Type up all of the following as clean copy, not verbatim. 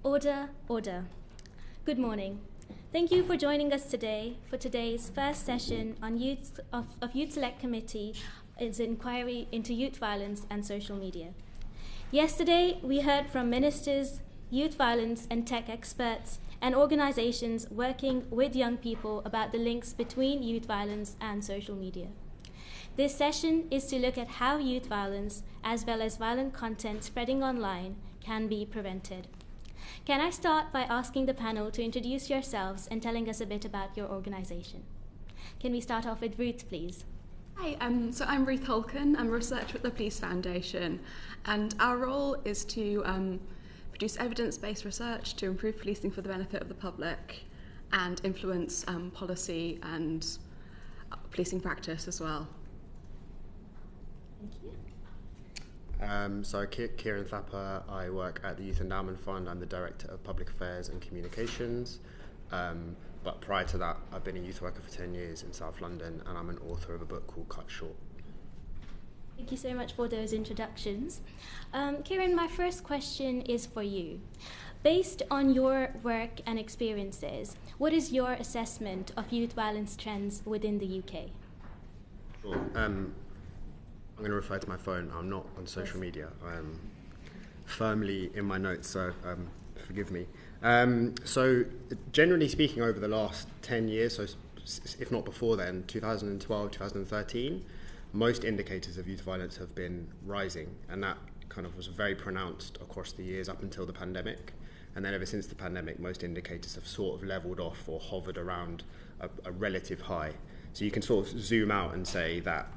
Order, order. Good morning. Thank you for joining us today for today's first session on Youth Select Committee, its inquiry into youth violence and social media. Yesterday, we heard from ministers, youth violence and tech experts, and organizations working with young people about the links between youth violence and social media. This session is to look at how youth violence, as well as violent content spreading online, can be prevented. Can I start by asking the panel to introduce yourselves and telling us a bit about your organization? Can we start off with Ruth, please? Hi, so I'm Ruth Halkon. I'm a researcher at the Police Foundation, and our role is to produce evidence-based research to improve policing for the benefit of the public and influence policy and policing practice as well. Thank you. Ciaran Thapar, I work at the Youth Endowment Fund. I'm the Director of Public Affairs and Communications. But prior to that, I've been a youth worker for 10 years in South London, and I'm an author of a book called Cut Short. Thank you so much for those introductions. Ciaran, my first question is for you. Based on your work and experiences, what is your assessment of youth violence trends within the UK? Sure. I'm going to refer to my phone. I'm not on social media. I'm firmly in my notes, so forgive me. So generally speaking, over the last 10 years, so if not before then, 2012, 2013, most indicators of youth violence have been rising, and that kind of was very pronounced across the years up until the pandemic. And then ever since the pandemic, most indicators have sort of leveled off or hovered around a relative high. So you can sort of zoom out and say that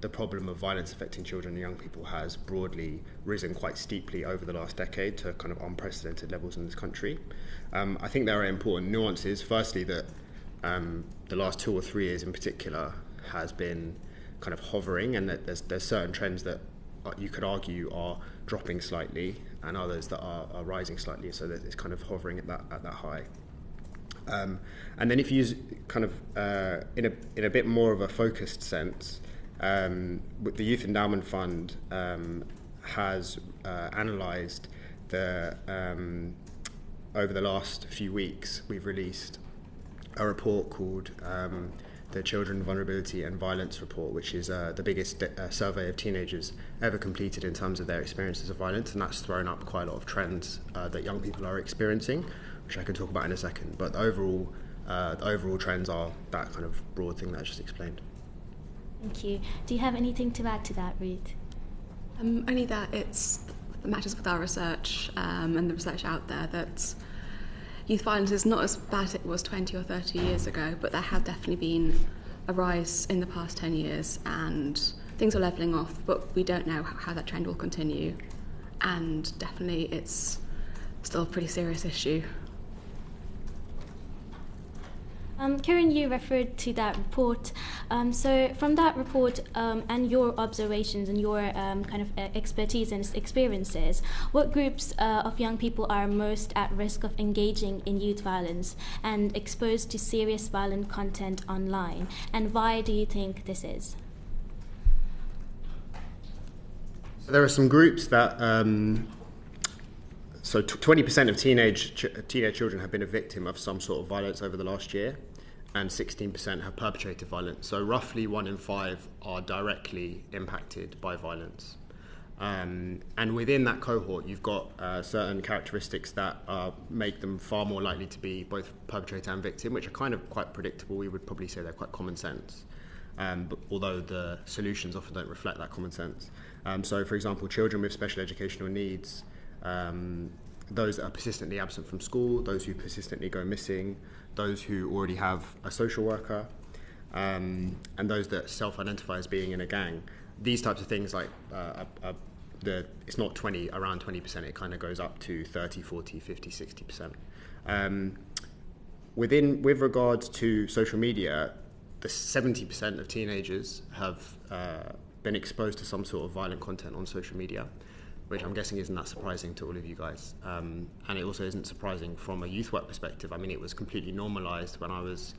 the problem of violence affecting children and young people has broadly risen quite steeply over the last decade to kind of unprecedented levels in this country. I think there are important nuances. Firstly, that the last 2 or 3 years in particular has been kind of hovering, and that there's certain trends that you could argue are dropping slightly and others that are rising slightly, so that it's kind of hovering at that high. And then if you use kind of in a bit more of a focused sense, with the Youth Endowment Fund has analysed over the last few weeks, we've released a report called the Children Vulnerability and Violence Report, which is the biggest survey of teenagers ever completed in terms of their experiences of violence, and that's thrown up quite a lot of trends that young people are experiencing, which I can talk about in a second. But the overall trends are that kind of broad thing that I just explained. Thank you. Do you have anything to add to that, Ruth? Only that it matters with our research and the research out there that youth violence is not as bad as it was 20 or 30 years ago, but there have definitely been a rise in the past 10 years, and things are levelling off, but we don't know how that trend will continue, and definitely it's still a pretty serious issue. Ciaran, you referred to that report. So from that report and your observations and your kind of expertise and experiences, what groups of young people are most at risk of engaging in youth violence and exposed to serious violent content online? And why do you think this is? So there are some groups that... So 20% of teenage children have been a victim of some sort of violence over the last year, and 16% have perpetrated violence. So roughly 1 in 5 are directly impacted by violence. And within that cohort, you've got certain characteristics that make them far more likely to be both perpetrator and victim, which are kind of quite predictable. We would probably say they're quite common sense, but although the solutions often don't reflect that common sense. So, for example, children with special educational needs, those that are persistently absent from school, those who persistently go missing, those who already have a social worker, and those that self-identify as being in a gang. These types of things, like it's not 20, around 20%, it kind of goes up to 30, 40, 50, 60%. With regards to social media, the 70% of teenagers have been exposed to some sort of violent content on social media, which I'm guessing isn't that surprising to all of you guys. And it also isn't surprising from a youth work perspective. I mean, it was completely normalised when I was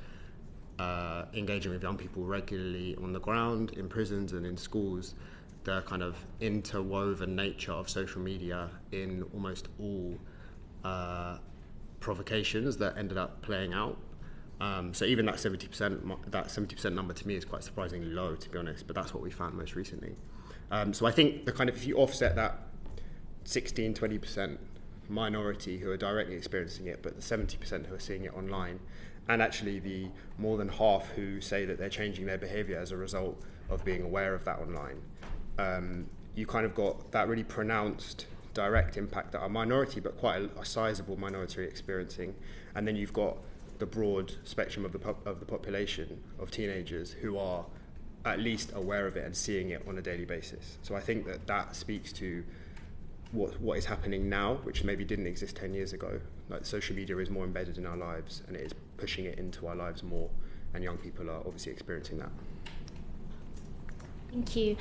engaging with young people regularly on the ground, in prisons and in schools, the kind of interwoven nature of social media in almost all provocations that ended up playing out. So even that 70% number to me is quite surprisingly low, to be honest, but that's what we found most recently. So I think if you offset that 16-20% minority who are directly experiencing it, but the 70% who are seeing it online, and actually the more than half who say that they're changing their behaviour as a result of being aware of that online, you kind of got that really pronounced direct impact that a minority, but quite a sizable minority, are experiencing. And then you've got the broad spectrum of the population of teenagers who are at least aware of it and seeing it on a daily basis. So I think that speaks to what is happening now, which maybe didn't exist 10 years ago. Like, social media is more embedded in our lives, and it is pushing it into our lives more, and young people are obviously experiencing that. Thank you.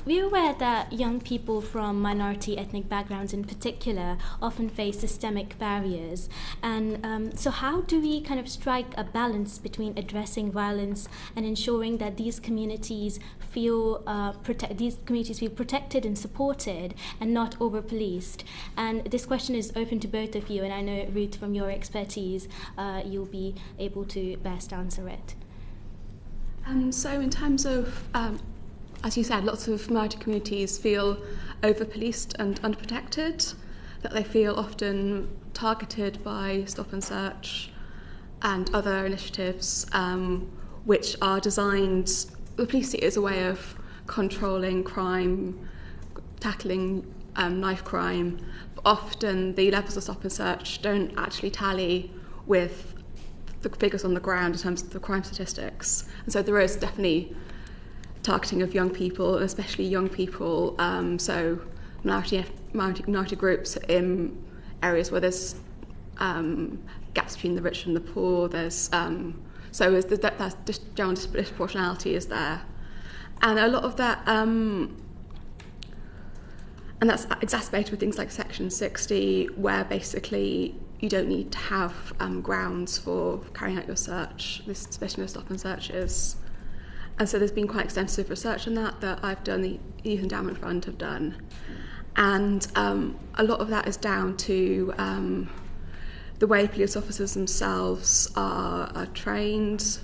We're aware that young people from minority ethnic backgrounds in particular often face systemic barriers. And so how do we kind of strike a balance between addressing violence and ensuring that these communities feel protected and supported and not over-policed? And this question is open to both of you, and I know, Ruth, from your expertise, you'll be able to best answer it. So in terms of, as you said, lots of minority communities feel over-policed and underprotected, that they feel often targeted by Stop and Search and other initiatives which are designed, the police see it as a way of controlling crime, tackling knife crime, but often the levels of Stop and Search don't actually tally with the figures on the ground in terms of the crime statistics. And so there is definitely targeting of young people, especially young people, so minority groups in areas where there's gaps between the rich and the poor. There's that general disproportionality is there. And a lot of that, and that's exacerbated with things like Section 60, where basically you don't need to have grounds for carrying out your search, especially with Stop and Searches. And so there's been quite extensive research on that I've done, the Youth Endowment Fund have done. And a lot of that is down to the way police officers themselves are trained,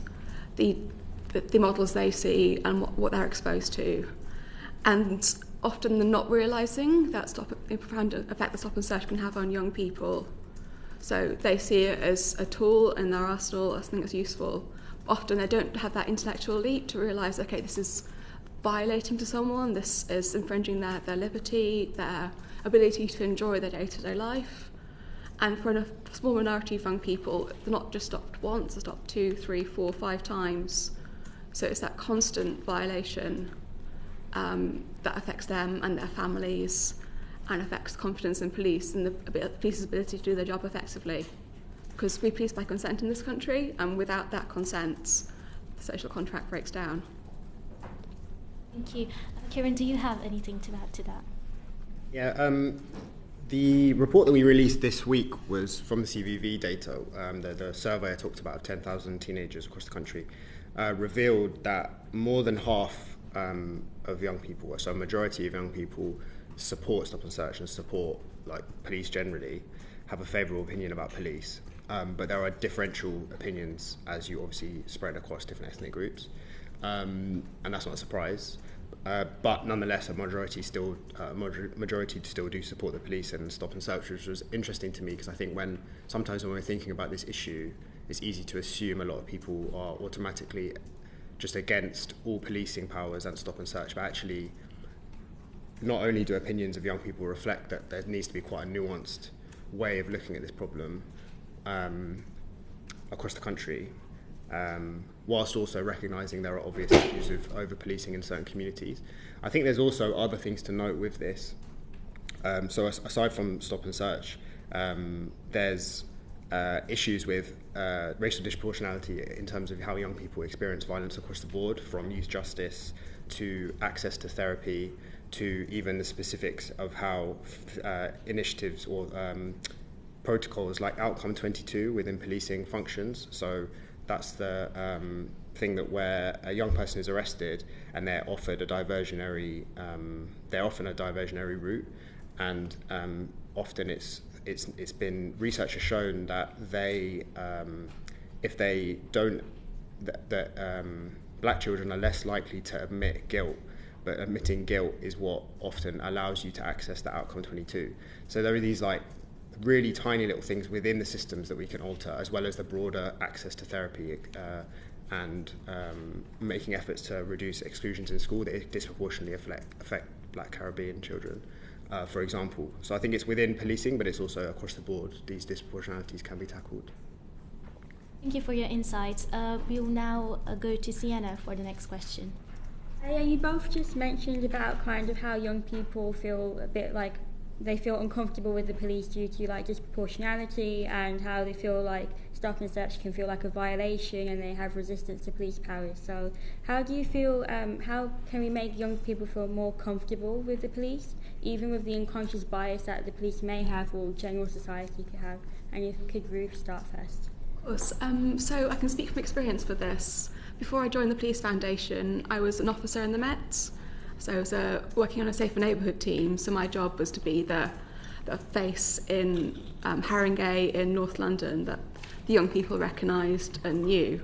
the models they see and what they're exposed to. And often they're not realising that the profound effect that Stop and Search can have on young people. So they see it as a tool in their arsenal, as something that's useful. Often they don't have that intellectual leap to realise, okay, this is violating to someone, this is infringing their liberty, their ability to enjoy their day-to-day life. And for a small minority of young people, they're not just stopped once, they're stopped 2, 3, 4, 5 times. So it's that constant violation that affects them and their families, and affects confidence in police and the police's ability to do their job effectively. Because we police by consent in this country, and without that consent, the social contract breaks down. Thank you. Ciaran, do you have anything to add to that? Yeah, the report that we released this week was from the CVV data. The survey I talked about of 10,000 teenagers across the country revealed that more than half of young people, so a majority of young people, support Stop and Search and support police generally, have a favourable opinion about police. But there are differential opinions as you obviously spread across different ethnic groups. And that's not a surprise. But nonetheless, a majority still do support the police and Stop and Search, which was interesting to me because I think sometimes when we're thinking about this issue, it's easy to assume a lot of people are automatically just against all policing powers and Stop and Search, but actually not only do opinions of young people reflect that there needs to be quite a nuanced way of looking at this problem across the country, whilst also recognising there are obvious issues of over-policing in certain communities. I think there's also other things to note with this. So aside from Stop and Search, there's issues with racial disproportionality in terms of how young people experience violence across the board, from youth justice to access to therapy to even the specifics of how initiatives or protocols like Outcome 22 within policing functions. So that's the thing that where a young person is arrested and they're often a diversionary route, and often it's it's been research has shown that they if they don't that black children are less likely to admit guilt, but admitting guilt is what often allows you to access the outcome 22. So there are these like really tiny little things within the systems that we can alter, as well as the broader access to therapy and making efforts to reduce exclusions in school that disproportionately affect Black Caribbean children, for example. So I think it's within policing, but it's also across the board. These disproportionalities can be tackled. Thank you for your insights. We'll now go to Ciaran for the next question. Yeah, you both just mentioned about kind of how young people feel a bit like they feel uncomfortable with the police due to like disproportionality, and how they feel like stop and search can feel like a violation and they have resistance to police powers. So how do you feel, how can we make young people feel more comfortable with the police, even with the unconscious bias that the police may have or general society could have? And if could Ruth start first? Of course. So I can speak from experience for this. Before I joined the Police Foundation, I was an officer in the Met. So I was working on a safer neighbourhood team, so my job was to be the face in Haringey in North London that the young people recognised and knew.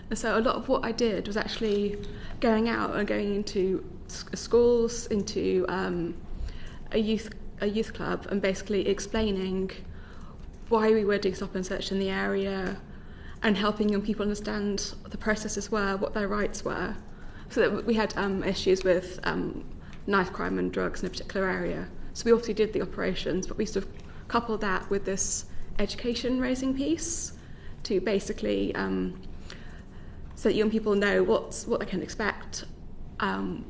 And so a lot of what I did was actually going out and going into schools, into a youth club, and basically explaining why we were doing stop and search in the area, and helping young people understand what the processes were, what their rights were. So that we had issues with knife crime and drugs in a particular area. So we obviously did the operations, but we sort of coupled that with this education raising piece to basically so that young people know what they can expect,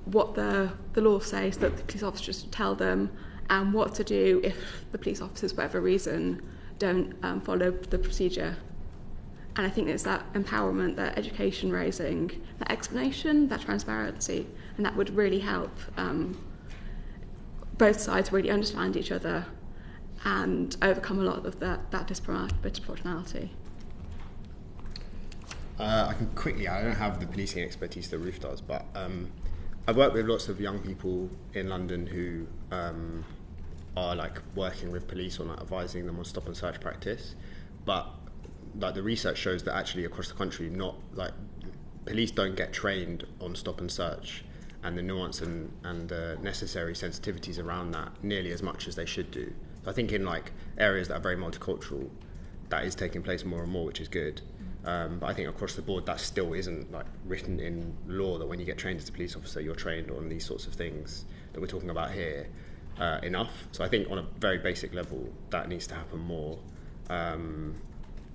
what the law says that the police officers should tell them, and what to do if the police officers, for whatever reason, don't follow the procedure. And I think it's that empowerment, that education raising, that explanation, that transparency, and that would really help both sides really understand each other and overcome a lot of that disproportionality. I can quickly, I don't have the policing expertise that Ruth does, but I've worked with lots of young people in London who are like working with police on like, advising them on stop and search practice, but like the research shows that actually across the country, not like police don't get trained on stop and search and the nuance and the necessary sensitivities around that nearly as much as they should do. So I think in like areas that are very multicultural, that is taking place more and more, which is good. But I think across the board, that still isn't like written in law that when you get trained as a police officer, you're trained on these sorts of things that we're talking about here enough. So I think on a very basic level, that needs to happen more.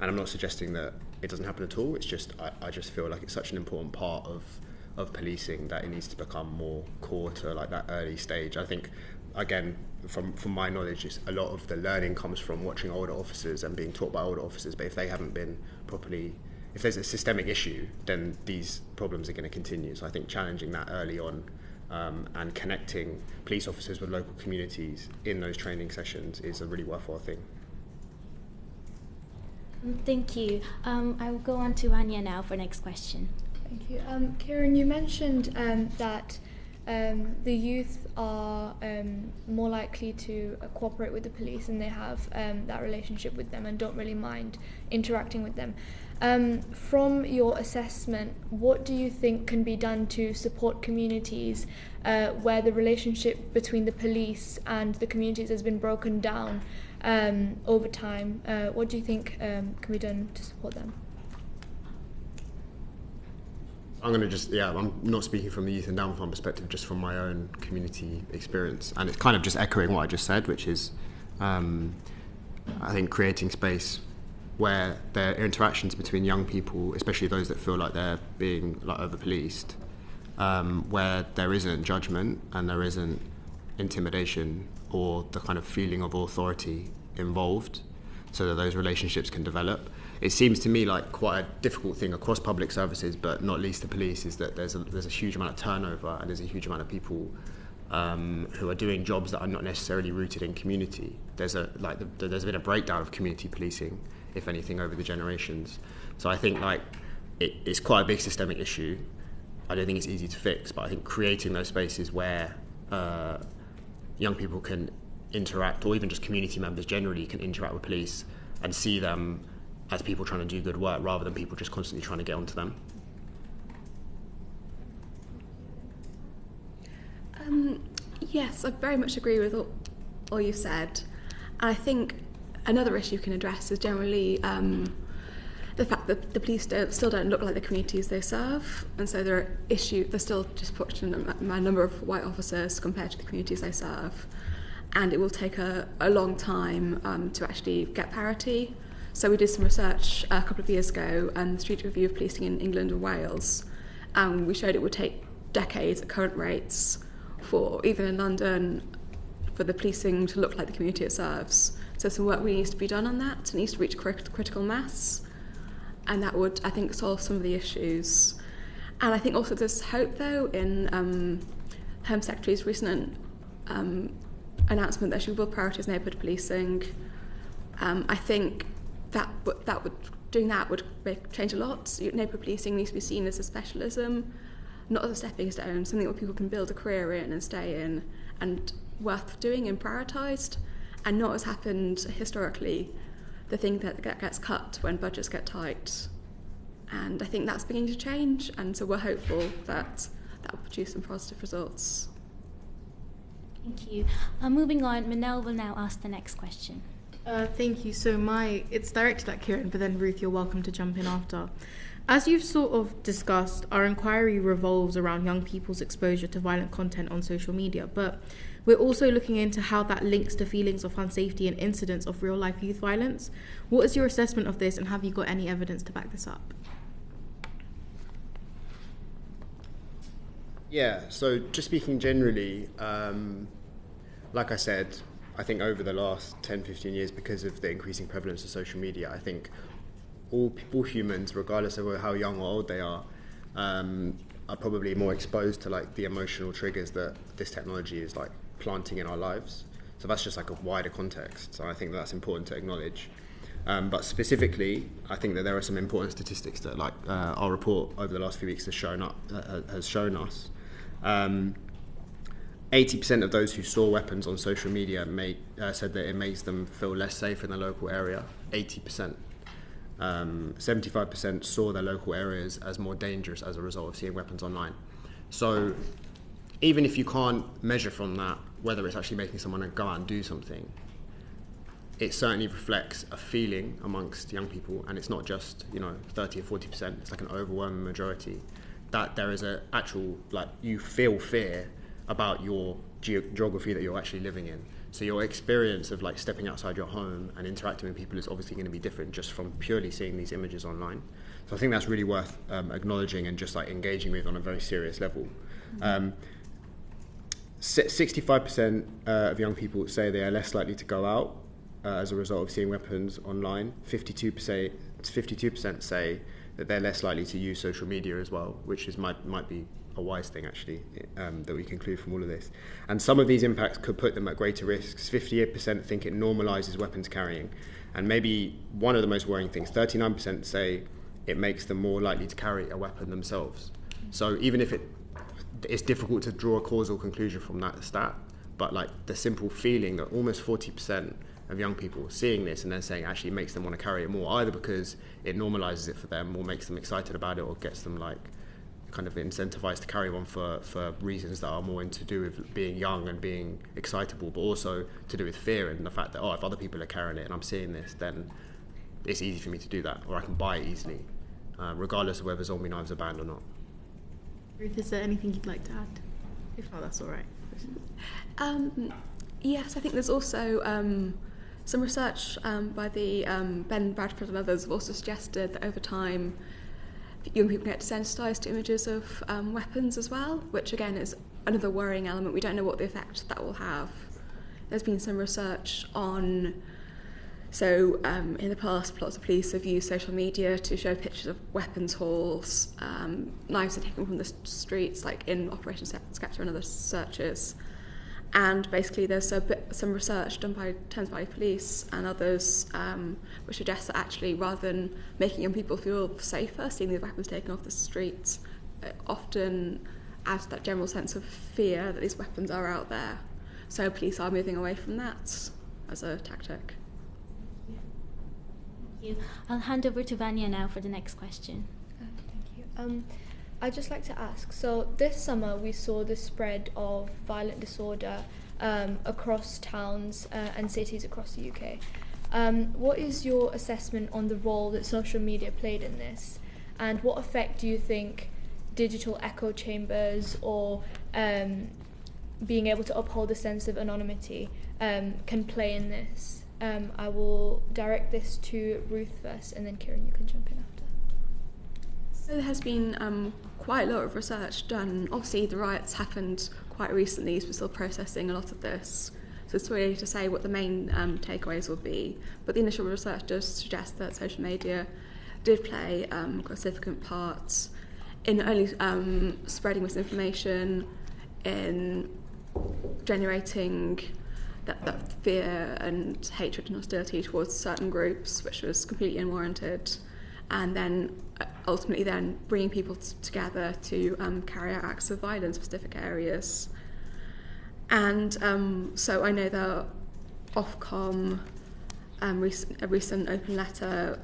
And I'm not suggesting that it doesn't happen at all. It's just I just feel like it's such an important part of policing that it needs to become more core to like that early stage. I think, again, from my knowledge, it's a lot of the learning comes from watching older officers and being taught by older officers. But if they haven't been properly, if there's a systemic issue, then these problems are going to continue. So I think challenging that early on and connecting police officers with local communities in those training sessions is a really worthwhile thing. Thank you. I will go on to Anya now for next question. Thank you. Ciaran, you mentioned that the youth are more likely to cooperate with the police, and they have that relationship with them and don't really mind interacting with them. From your assessment, what do you think can be done to support communities where the relationship between the police and the communities has been broken down over time? What do you think can be done to support them? I'm going to just, I'm not speaking from the Youth Endowment Fund perspective, just from my own community experience. And it's kind of just echoing what I just said, which is, I think, creating space where there are interactions between young people, especially those that feel like they're being like over-policed, where there isn't judgment and there isn't intimidation or the kind of feeling of authority involved, so that those relationships can develop. It seems to me like quite a difficult thing across public services, but not least the police, is that there's a huge amount of turnover and there's a huge amount of people who are doing jobs that are not necessarily rooted in community. There's been a breakdown of community policing, if anything, over the generations. So I think like it's quite a big systemic issue. I don't think it's easy to fix, but I think creating those spaces where young people can interact, or even just community members generally can interact with police and see them as people trying to do good work rather than people just constantly trying to get onto them. Yes, I very much agree with all you've said. And I think another issue you can address is generally the fact that the police still don't look like the communities they serve, and so there's still disproportionate number of white officers compared to the communities they serve, and it will take a long time to actually get parity. So we did some research a couple of years ago on the Street Review of Policing in England and Wales, and we showed it would take decades at current rates for, even in London, for the policing to look like the community it serves. So some work really needs to be done on that. It needs to reach critical mass, and that would, I think, solve some of the issues. And I think also there's hope, though, in Home Secretary's recent announcement that she will prioritise neighbourhood policing. I think doing that would change a lot. Neighbourhood policing needs to be seen as a specialism, not as a stepping stone, something that people can build a career in and stay in, and worth doing and prioritised, and not as happened historically, the thing that gets cut when budgets get tight. And I think that's beginning to change, and so we're hopeful that that will produce some positive results. Thank you. Moving on, Manel will now ask the next question. Thank you. So it's directed at Ciaran, but then Ruth, you're welcome to jump in after. As you've sort of discussed, our inquiry revolves around young people's exposure to violent content on social media, but we're also looking into how that links to feelings of unsafety and incidents of real-life youth violence. What is your assessment of this, and have you got any evidence to back this up? Yeah, so just speaking generally, like I said, I think over the last 10, 15 years, because of the increasing prevalence of social media, I think all humans, regardless of how young or old they are probably more exposed to like the emotional triggers that this technology is like planting in our lives. So that's just like a wider context. So I think that's important to acknowledge. But specifically, I think that there are some important statistics that like our report over the last few weeks has shown us. 80% of those who saw weapons on social media said that it makes them feel less safe in the local area. 80%. 75% saw their local areas as more dangerous as a result of seeing weapons online. So even if you can't measure from that whether it's actually making someone go out and do something, it certainly reflects a feeling amongst young people, and it's not just 30 or 40%. It's like an overwhelming majority that there is a actual you feel fear about your geography that you're actually living in. So your experience of stepping outside your home and interacting with people is obviously going to be different just from purely seeing these images online. So I think that's really worth acknowledging and just engaging with on a very serious level. 65% of young people say they are less likely to go out as a result of seeing weapons online. 52% say that they're less likely to use social media as well, which might be a wise thing actually that we conclude from all of this. And some of these impacts could put them at greater risks. 58% think it normalises weapons carrying, and maybe one of the most worrying things, 39% say it makes them more likely to carry a weapon themselves. So even if it's difficult to draw a causal conclusion from that stat, but the simple feeling that almost 40% of young people seeing this and then saying actually it makes them want to carry it more, either because it normalises it for them or makes them excited about it or gets them kind of incentivized to carry one for reasons that are more to do with being young and being excitable, but also to do with fear and the fact that if other people are carrying it and I'm seeing this, then it's easy for me to do that, or I can buy it easily, regardless of whether zombie knives are banned or not. Ruth, is there anything you'd like to add? If not, that's all right. Yes, I think there's also some research by the Ben Bradford and others have also suggested that over time young people get desensitised to images of weapons as well, which again is another worrying element. We don't know what the effect that will have. There's been some research on, in the past lots of police have used social media to show pictures of weapons hauls, knives are taken from the streets, in Operation Sceptre and other searches. And basically there's some research done by Thames Valley Police and others which suggests that actually rather than making young people feel safer, seeing these weapons taken off the streets, it often adds that general sense of fear that these weapons are out there, So police are moving away from that as a tactic. Thank you. I'll hand over to Vanya now for the next question. Thank you. I'd just like to ask, so this summer we saw the spread of violent disorder across towns and cities across the UK. What is your assessment on the role that social media played in this? And what effect do you think digital echo chambers or being able to uphold a sense of anonymity can play in this? I will direct this to Ruth first, and then Ciaran, you can jump in after. So there has been quite a lot of research done. Obviously the riots happened quite recently, so we're still processing a lot of this. So it's really to say what the main takeaways will be. But the initial research does suggest that social media did play a significant part in not only spreading misinformation, in generating that fear and hatred and hostility towards certain groups, which was completely unwarranted, and then ultimately then bringing people together to carry out acts of violence in specific areas. And so I know that Ofcom, a recent open letter,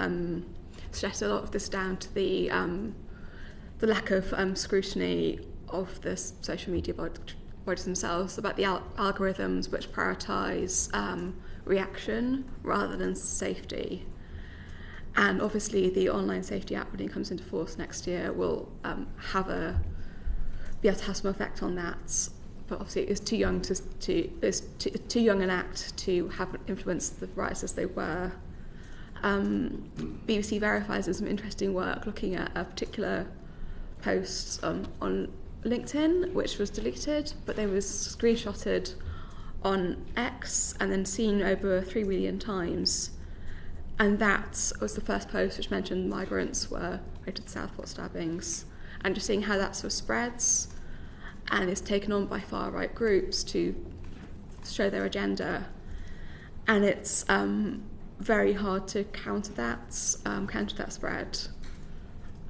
suggested a lot of this down to the lack of scrutiny of the social media bodies themselves, about the algorithms which prioritise reaction rather than safety. And obviously the Online Safety Act, when it comes into force next year, will be able to have some effect on that. But obviously it's too young too young an act to have influenced the riots as they were. BBC Verifies is some interesting work looking at a particular post on LinkedIn, which was deleted, but they was screenshotted on X and then seen over 3 million times. And that was the first post which mentioned migrants were related to Southport stabbings. And just seeing how that sort of spreads and is taken on by far-right groups to show their agenda. And it's very hard to counter that spread.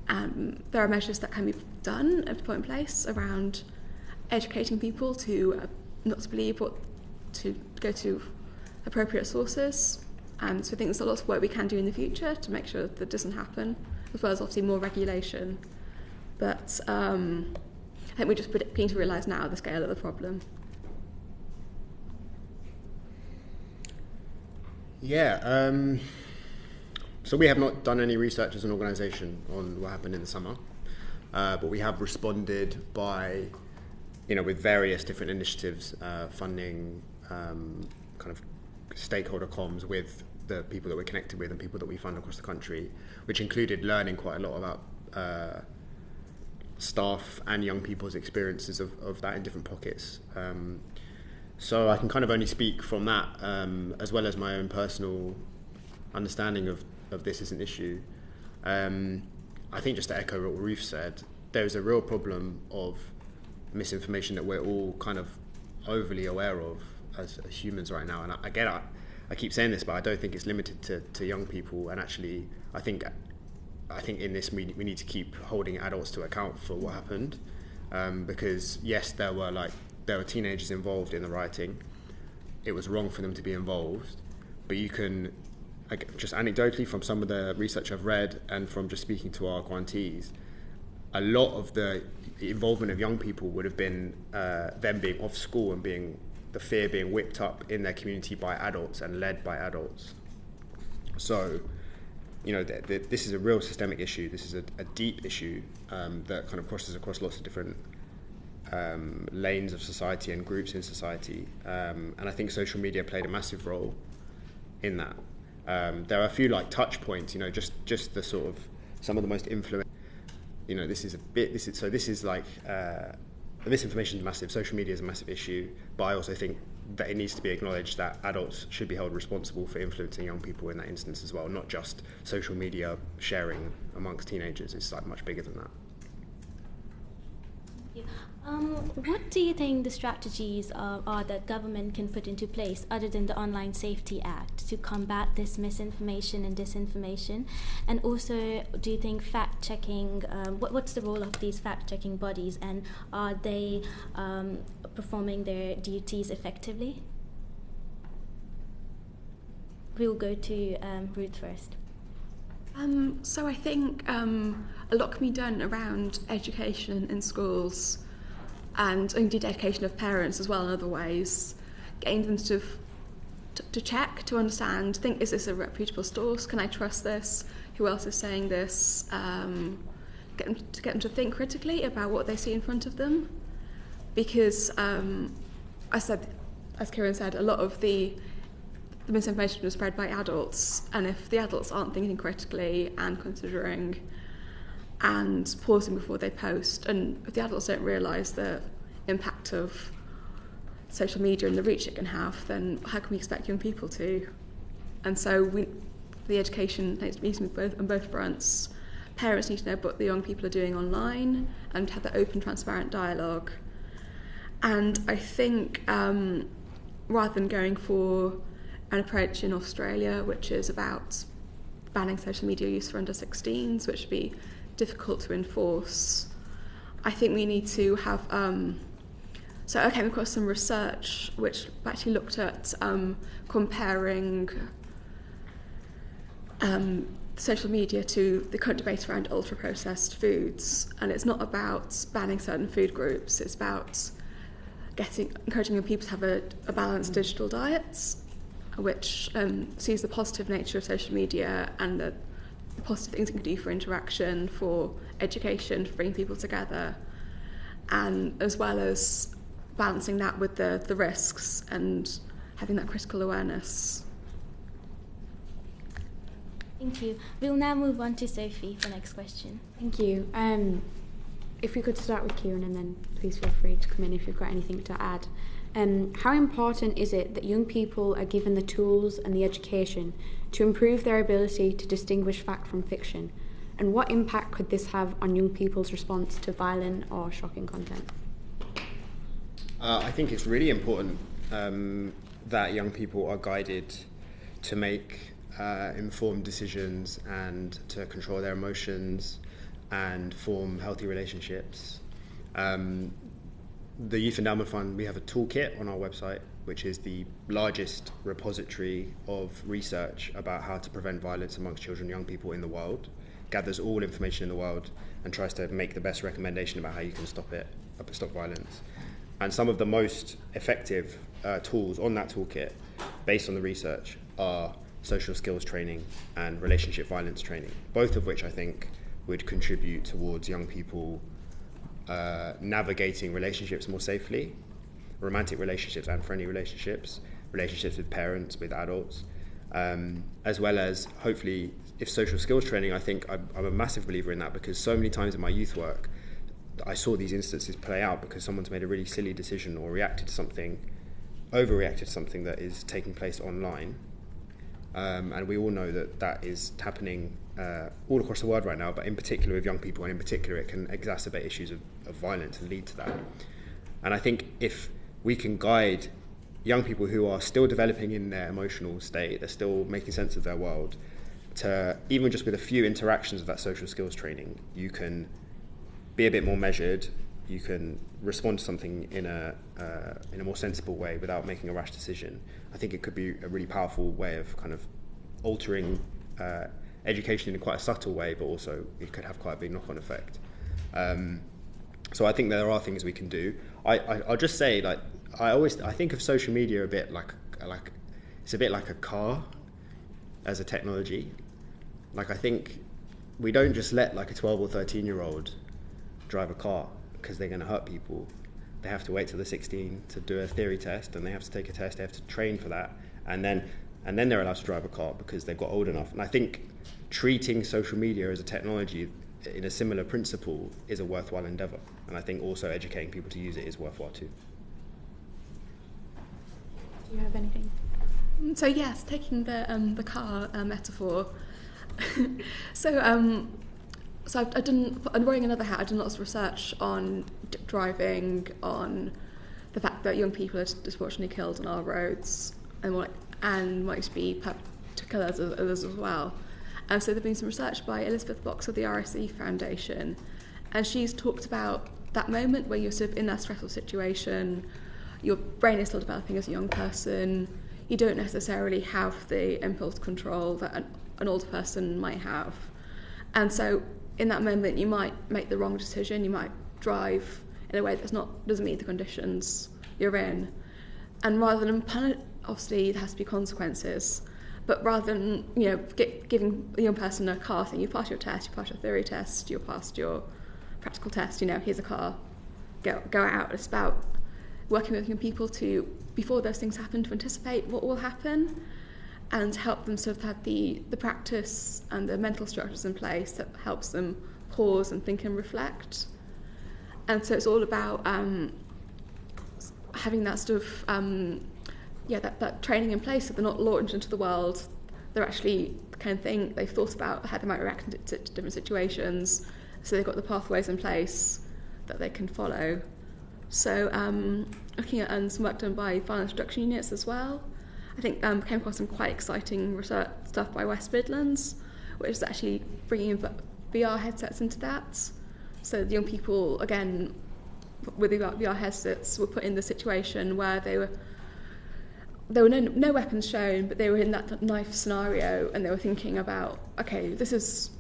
There are measures that can be done and put in place around educating people to not to believe what to go to appropriate sources. So I think there's a lot of work we can do in the future to make sure that doesn't happen, as well as obviously more regulation. But I think we're just beginning to realise now the scale of the problem. Yeah, so we have not done any research as an organisation on what happened in the summer, but we have responded by, with various different initiatives, funding, kind of stakeholder comms with the people that we're connected with and people that we fund across the country, which included learning quite a lot about staff and young people's experiences of that in different pockets. So I can kind of only speak from that, as well as my own personal understanding of this as an issue. I think just to echo what Ruth said, there's a real problem of misinformation that we're all kind of overly aware of as humans right now. And I keep saying this, but I don't think it's limited to young people. And actually, I think in this we need to keep holding adults to account for what happened, because yes, there were teenagers involved in the rioting. It was wrong for them to be involved, but you can, just anecdotally from some of the research I've read and from just speaking to our grantees, a lot of the involvement of young people would have been them being off school and the fear being whipped up in their community by adults and led by adults. So, this is a real systemic issue. This is a deep issue that kind of crosses across lots of different lanes of society and groups in society. And I think social media played a massive role in that. There are a few touch points, just the sort of some of the most influential. The misinformation is massive. Social media is a massive issue, but I also think that it needs to be acknowledged that adults should be held responsible for influencing young people in that instance as well, not just social media sharing amongst teenagers. It's much bigger than that. What do you think the strategies are that government can put into place other than the Online Safety Act to combat this misinformation and disinformation? And also, do you think fact-checking, what's the role of these fact-checking bodies, and are they performing their duties effectively? We'll go to Ruth first. So I think a lot can be done around education in schools, and indeed education of parents as well in other ways, getting them to check, to understand, think, is this a reputable source? Can I trust this? Who else is saying this? Get them to think critically about what they see in front of them, because as Ciaran said, a lot of the misinformation was spread by adults, and if the adults aren't thinking critically and considering and pausing before they post, and if the adults don't realise the impact of social media and the reach it can have, then how can we expect young people to? And so the education needs to be on both fronts. Parents need to know what the young people are doing online and have that open, transparent dialogue. And I think rather than going for an approach in Australia, which is about banning social media use for under 16s, which would be difficult to enforce, I think we need to have... So I came across some research which actually looked at comparing social media to the current debate around ultra-processed foods. And it's not about banning certain food groups, it's about encouraging young people to have a balanced digital diet, which sees the positive nature of social media and the positive things it can do for interaction, for education, for bringing people together, and as well as balancing that with the risks and having that critical awareness. Thank you. We'll now move on to Sophie for the next question. Thank you. If we could start with Ciaran, and then please feel free to come in if you've got anything to add. How important is it that young people are given the tools and the education to improve their ability to distinguish fact from fiction? And what impact could this have on young people's response to violent or shocking content? I think it's really important that young people are guided to make informed decisions and to control their emotions and form healthy relationships. The Youth Endowment Fund, we have a toolkit on our website, which is the largest repository of research about how to prevent violence amongst children and young people in the world, gathers all information in the world and tries to make the best recommendation about how you can stop violence. And some of the most effective tools on that toolkit, based on the research, are social skills training and relationship violence training, both of which I think would contribute towards young people navigating relationships more safely, romantic relationships and friendly relationships, relationships with parents, with adults, as well as hopefully, if social skills training, I think I'm a massive believer in that, because so many times in my youth work, I saw these instances play out because someone's made a really silly decision or overreacted to something that is taking place online. And we all know that is happening all across the world right now, but in particular with young people, and in particular it can exacerbate issues of violence and lead to that. And I think if we can guide young people who are still developing in their emotional state, they're still making sense of their world, to even just with a few interactions of that social skills training, you can be a bit more measured, you can respond to something in a more sensible way without making a rash decision. I think it could be a really powerful way of kind of altering education in quite a subtle way, but also it could have quite a big knock-on effect. So I think there are things we can do. I'll just say, like, I think of social media a bit like it's a bit like a car as a technology. Like, I think we don't just let like a 12 or 13-year-old drive a car because they're going to hurt people. They have to wait till they're 16 to do a theory test, and they have to take a test, they have to train for that, and then they're allowed to drive a car because they've got old enough. And I think treating social media as a technology in a similar principle is a worthwhile endeavour, and I think also educating people to use it is worthwhile too. Do you have anything? So yes, taking the car metaphor. I'm wearing another hat. I've done lots of research on driving, on the fact that young people are disproportionately killed on our roads, and and might be to kill others as well. And so there's been some research by Elizabeth Box of the RSE Foundation, and she's talked about that moment where you're sort of in that stressful situation, your brain is still developing as a young person, you don't necessarily have the impulse control that an older person might have. And so in that moment you might make the wrong decision, you might drive in a way doesn't meet the conditions you're in. And rather than punish, obviously there has to be consequences, but rather than giving a young person a car, saying you passed your test, you passed your theory test, you passed your practical test, here's a car, go out. It's about working with young people to, before those things happen, to anticipate what will happen and help them sort of have the practice and the mental structures in place that helps them pause and think and reflect. And so it's all about having that sort of that training in place, so they're not launched into the world. They're actually kind of think, they've thought about how they might react to different situations, so they've got the pathways in place that they can follow. So looking at some work done by violence reduction units as well, I think came across some quite exciting research stuff by West Midlands, which is actually bringing VR headsets into that. So the young people, again, with the VR headsets, were put in the situation where there were no weapons shown, but they were in that knife scenario, and they were thinking about, okay, this is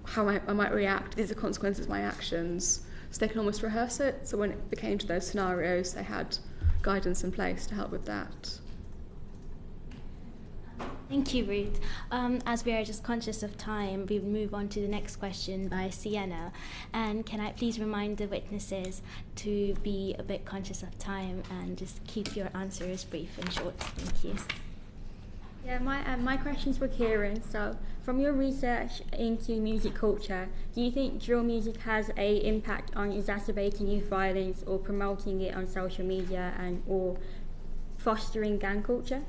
how I might react, these are consequences of my actions. So they can almost rehearse it. So when it became to those scenarios, they had guidance in place to help with that. Thank you, Ruth. As we are just conscious of time, we will move on to the next question by Ciaran. And can I please remind the witnesses to be a bit conscious of time and just keep your answers brief and short. Thank you. Yeah, my question's for Ciaran. So, from your research into music culture, do you think drill music has an impact on exacerbating youth violence or promoting it on social media or fostering gang culture?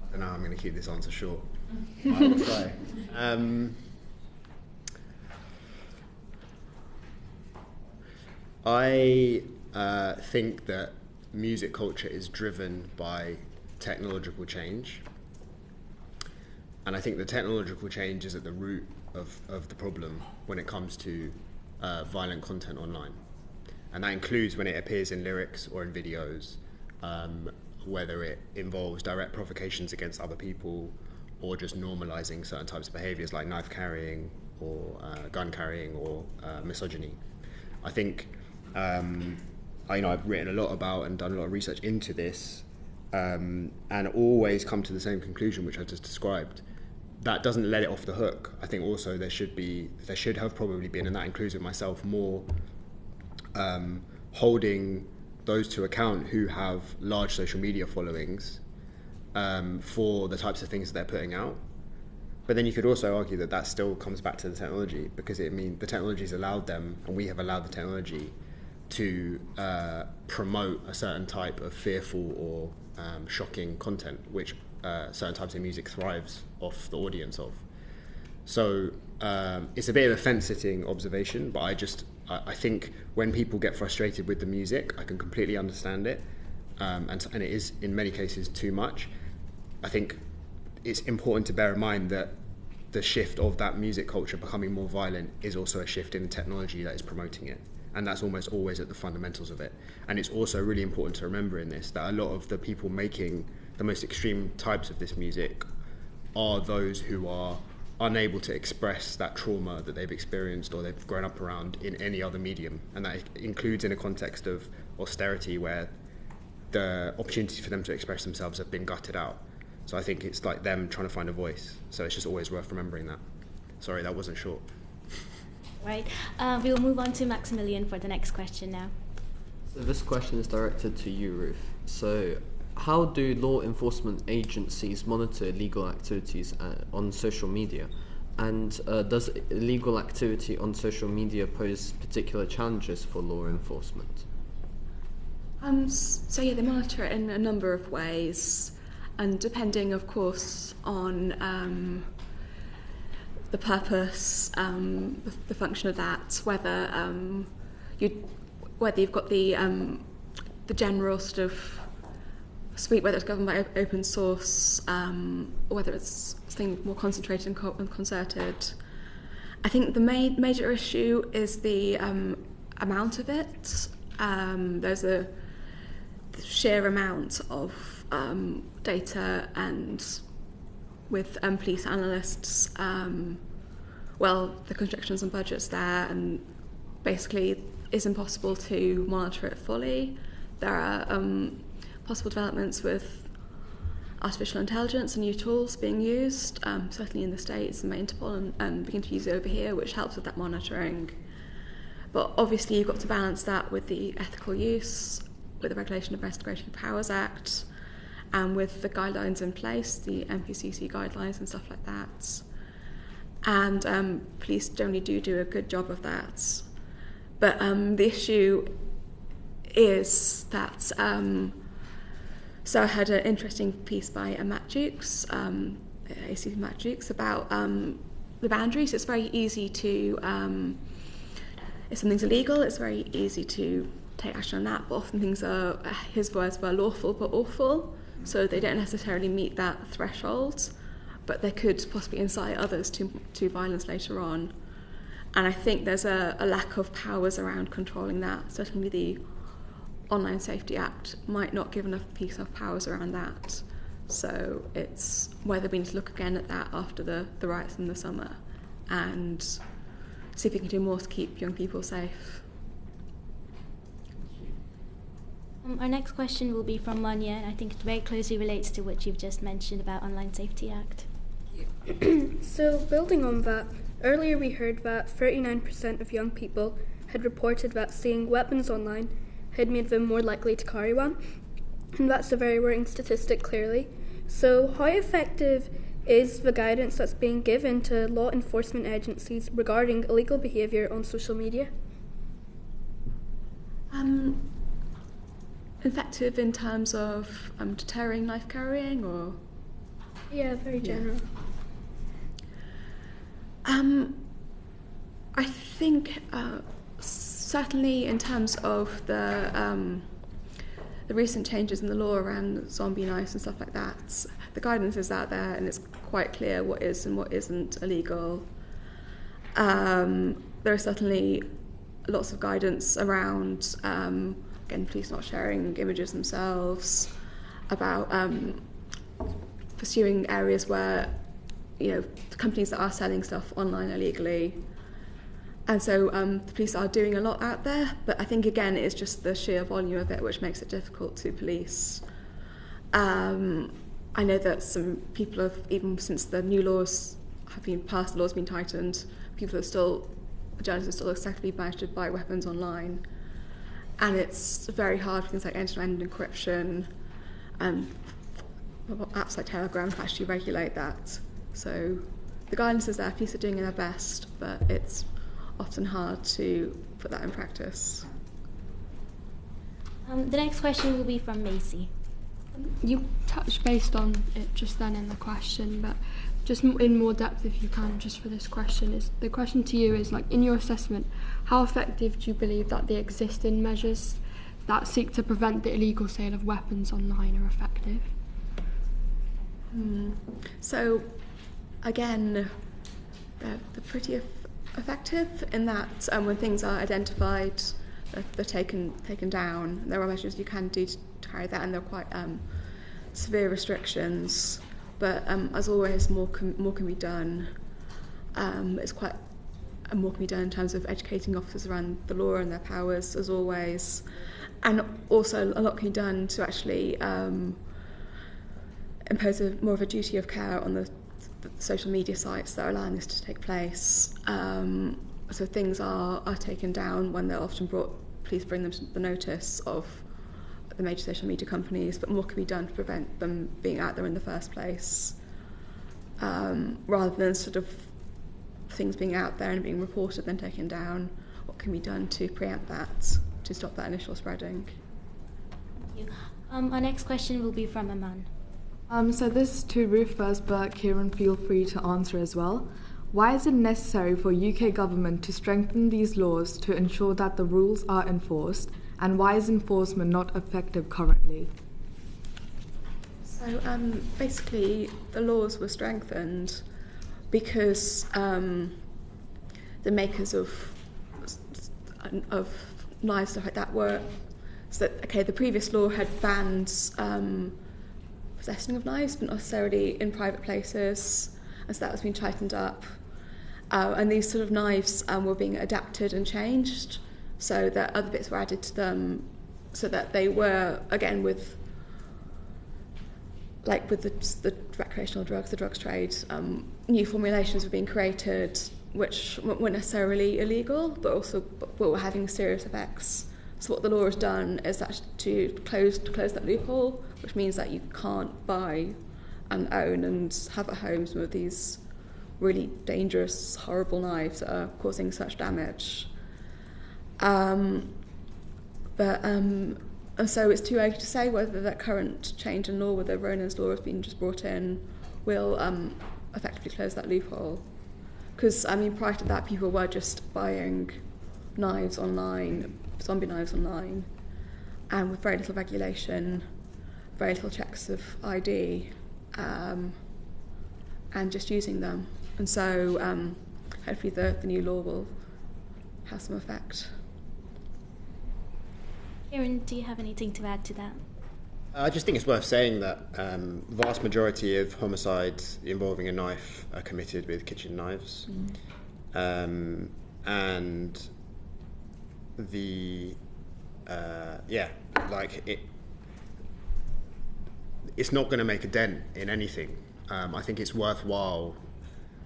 I don't know, I'm going to keep this answer short. I will try. I think that music culture is driven by technological change, and I think the technological change is at the root of the problem when it comes to violent content online, and that includes when it appears in lyrics or in videos, whether it involves direct provocations against other people or just normalizing certain types of behaviors like knife carrying or gun carrying or misogyny. I think I've written a lot about and done a lot of research into this, and always come to the same conclusion which I just described. That doesn't let it off the hook. I think also there should have probably been, and that includes with myself, more holding those to account who have large social media followings for the types of things that they're putting out. But then you could also argue that still comes back to the technology, because the technology's allowed them, and we have allowed the technology to promote a certain type of fearful or shocking content, which certain types of music thrives off the audience of. So it's a bit of a fence-sitting observation, but I think when people get frustrated with the music, I can completely understand it, and it is in many cases too much. I think it's important to bear in mind that the shift of that music culture becoming more violent is also a shift in the technology that is promoting it, and that's almost always at the fundamentals of it. And it's also really important to remember in this that a lot of the people making the most extreme types of this music are those who are unable to express that trauma that they've experienced or they've grown up around in any other medium, and that includes in a context of austerity where the opportunities for them to express themselves have been gutted out. So I think it's like them trying to find a voice, so it's just always worth remembering that. Sorry, that wasn't short. Right, we will move on to Maximilian for the next question now. So this question is directed to you, Ruth. So how do law enforcement agencies monitor illegal activities on social media? And does illegal activity on social media pose particular challenges for law enforcement? They monitor it in a number of ways, and depending, of course, on the purpose, the function of that, whether you've got the general sort of suite, whether it's governed by open source or whether it's something more concentrated and concerted. I think the major issue is the amount of it. There's a sheer amount of data, and with police analysts, the constrictions on budgets there, and basically it's impossible to monitor it fully. There are possible developments with artificial intelligence and new tools being used, certainly in the States and Interpol, and begin to use it over here, which helps with that monitoring. But obviously you've got to balance that with the ethical use, with the Regulation of Investigatory Powers Act, and with the guidelines in place, the MPCC guidelines and stuff like that. And police generally do a good job of that. But the issue is that so I had an interesting piece by Matt Jukes, AC Matt Jukes, about the boundaries. It's very easy to, if something's illegal, it's very easy to take action on that, but often things are, his words were, lawful but awful, so they don't necessarily meet that threshold, but they could possibly incite others to violence later on. And I think there's a lack of powers around controlling that. Certainly the Online Safety Act might not give enough piece of powers around that. So it's whether we need to look again at that after the riots in the summer and see if we can do more to keep young people safe. Our next question will be from Manya, and I think it very closely relates to what you've just mentioned about Online Safety Act. So building on that, earlier we heard that 39% of young people had reported that seeing weapons online had made them more likely to carry one, and that's a very worrying statistic, clearly. So how effective is the guidance that's being given to law enforcement agencies regarding illegal behaviour on social media? Effective in terms of deterring knife carrying, or? Yeah, very general. I think certainly in terms of the recent changes in the law around zombie knives and stuff like that, the guidance is out there and it's quite clear what is and what isn't illegal. There are certainly lots of guidance around, again, police not sharing images themselves, about pursuing areas where, companies that are selling stuff online illegally. And so the police are doing a lot out there, but I think, again, it's just the sheer volume of it which makes it difficult to police. I know that some people have, even since the new laws have been passed, the laws have been tightened, journalists are still successfully managed to buy weapons online. And it's very hard for things like end-to-end encryption and apps like Telegram to actually regulate that. So the guidance is there, police are doing their best, but it's often hard to put that in practice. The next question will be from Macy. You touched based on it just then in the question, but just in more depth if you can, just for this question, is the question to you is, like, in your assessment, how effective do you believe that the existing measures that seek to prevent the illegal sale of weapons online are effective? So, again, they're pretty effective in that when things are identified, they're taken down. There are measures you can do to carry that, and they're quite severe restrictions. But as always, more can be done. It's quite more can be done in terms of educating officers around the law and their powers, as always, and also a lot can be done to actually impose more of a duty of care on the social media sites that are allowing this to take place. So things are taken down when they're often police bring them to the notice of the major social media companies, but more can be done to prevent them being out there in the first place, rather than sort of things being out there and being reported then taken down. What can be done to preempt that, to stop that initial spreading? Thank you. Our next question will be from Aman. So this is to Ruth first, but Ciaran, feel free to answer as well. Why is it necessary for UK government to strengthen these laws to ensure that the rules are enforced, and why is enforcement not effective currently? Basically, the laws were strengthened because the makers of knives, stuff like that, were so that, okay, the previous law had banned possessing of knives, but not necessarily in private places, and so that was being tightened up. And these sort of knives were being adapted and changed so that other bits were added to them, so that they were, again, with the recreational drugs, the drugs trade, new formulations were being created which weren't necessarily illegal, but also were having serious effects. So what the law has done is that to close that loophole, which means that you can't buy and own and have at home some of these really dangerous, horrible knives that are causing such damage. And so it's too early to say whether that current change in law, whether Ronan's law has been just brought in, will effectively close that loophole. Because, prior to that, people were just buying knives online, zombie knives online, and with very little regulation, very little checks of ID, and just using them. And so hopefully the new law will have some effect. Ciaran, do you have anything to add to that? I just think it's worth saying that the vast majority of homicides involving a knife are committed with kitchen knives. And the it's not going to make a dent in anything. I think it's worthwhile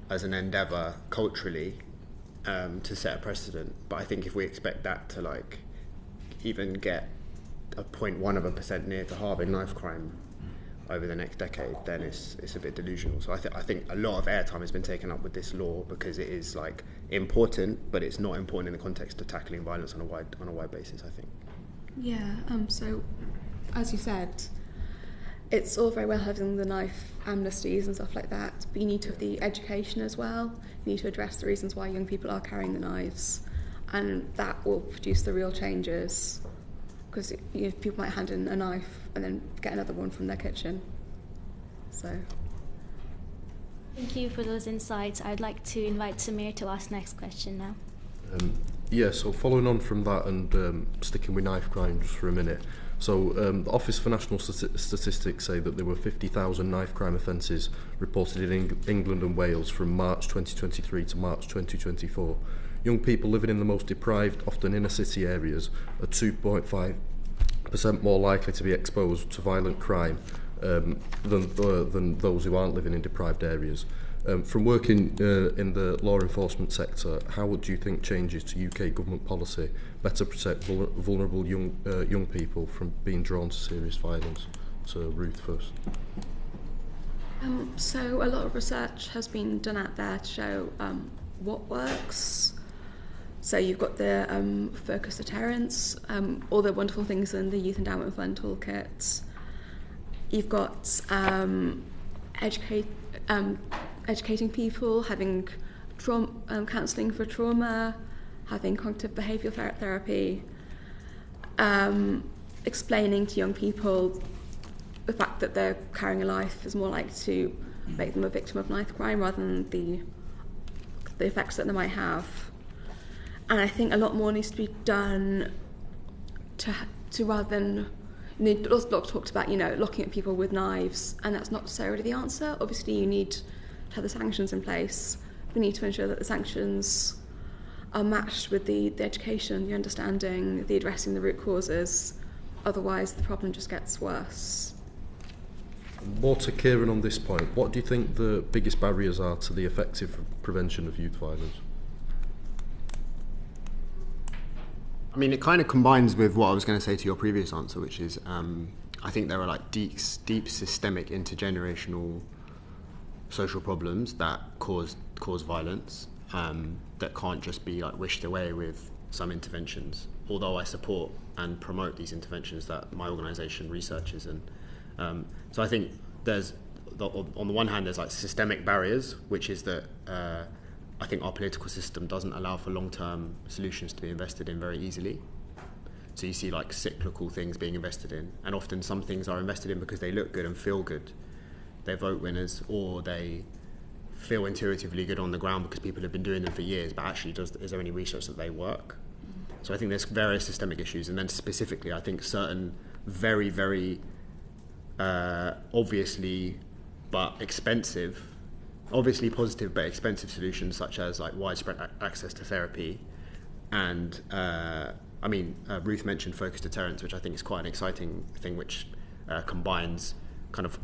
as an endeavour culturally to set a precedent, but I think if we expect that to even get a 0.1% near to halving knife crime over the next decade, then it's a bit delusional. So I think a lot of airtime has been taken up with this law because it is important, but it's not important in the context of tackling violence on a wide basis, I think. Yeah. So as you said, it's all very well having the knife amnesties and stuff like that, but you need to have the education as well. You need to address the reasons why young people are carrying the knives, and that will produce the real changes. Because people might hand in a knife and then get another one from their kitchen. So. Thank you for those insights. I'd like to invite Samir to ask next question now. So following on from that and sticking with knife crime just for a minute. So the Office for National Statistics say that there were 50,000 knife crime offences reported in England and Wales from March 2023 to March 2024. Young people living in the most deprived, often inner city areas, are 2.5% more likely to be exposed to violent crime than those who aren't living in deprived areas. From working in the law enforcement sector, how would you think changes to UK government policy better protect vulnerable young people from being drawn to serious violence? So Ruth first. So a lot of research has been done out there to show what works. So you've got the focus deterrence, all the wonderful things in the Youth Endowment Fund toolkit. You've got educating people, having counselling for trauma, having cognitive behavioural therapy, explaining to young people the fact that they're carrying a knife is more likely to make them a victim of knife crime rather than the effects that they might have. And I think a lot more needs to be done to rather than, lots of talked about, locking at people with knives, and that's not necessarily the answer. Obviously, you need to have the sanctions in place. We need to ensure that the sanctions are matched with the education, the understanding, the addressing the root causes. Otherwise, the problem just gets worse. More to Ciaran on this point. What do you think the biggest barriers are to the effective prevention of youth violence? I mean, it kind of combines with what I was going to say to your previous answer, which is I think there are deep systemic intergenerational social problems that cause violence that can't just be wished away with some interventions. Although I support and promote these interventions that my organisation researches, and so I think there's on the one hand there's systemic barriers, which is that I think our political system doesn't allow for long-term solutions to be invested in very easily. So you see like cyclical things being invested in, and often some things are invested in because they look good and feel good. They're vote winners, or they feel intuitively good on the ground because people have been doing them for years, but actually is there any research that they work? So I think there's various systemic issues, and then specifically I think certain very, very obviously positive but expensive solutions, such as like widespread access to therapy, and Ruth mentioned focused deterrence, which I think is quite an exciting thing, which combines kind of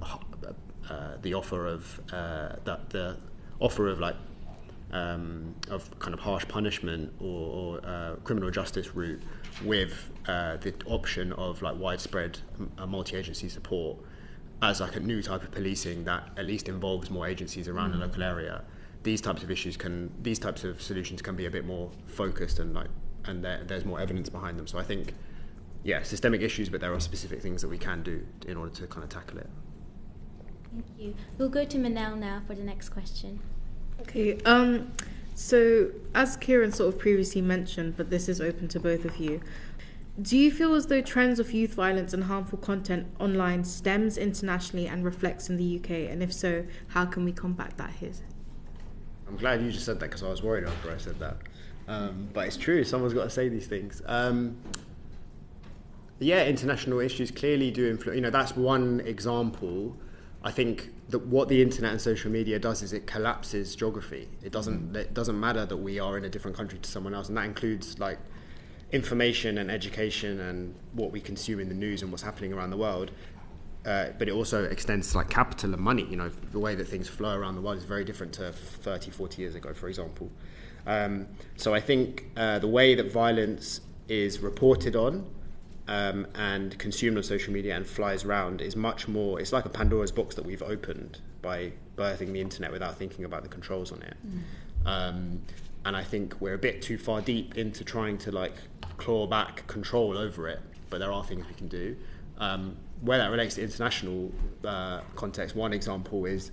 the offer of kind of harsh punishment or criminal justice route with the option of like widespread multi-agency support as like a new type of policing that at least involves more agencies around the local area. These types of solutions can be a bit more focused and there's more evidence behind them. So I think, systemic issues, but there are specific things that we can do in order to kind of tackle it. Thank you. We'll go to Manel now for the next question. Okay, so as Ciaran sort of previously mentioned, but this is open to both of you, do you feel as though trends of youth violence and harmful content online stems internationally and reflects in the UK? And if so, how can we combat that here? I'm glad you just said that, because I was worried after I said that. But it's true, someone's got to say these things. International issues clearly do influence. That's one example. I think that what the internet and social media does is it collapses geography. It doesn't matter that we are in a different country to someone else, and that includes like information and education and what we consume in the news and what's happening around the world. But it also extends to like capital and money. The way that things flow around the world is very different to 30, 40 years ago, for example. So I think the way that violence is reported on and consumed on social media and flies around is much more, it's like a Pandora's box that we've opened by birthing the internet without thinking about the controls on it. And I think we're a bit too far deep into trying to like claw back control over it, but there are things we can do. Where that relates to international context, one example is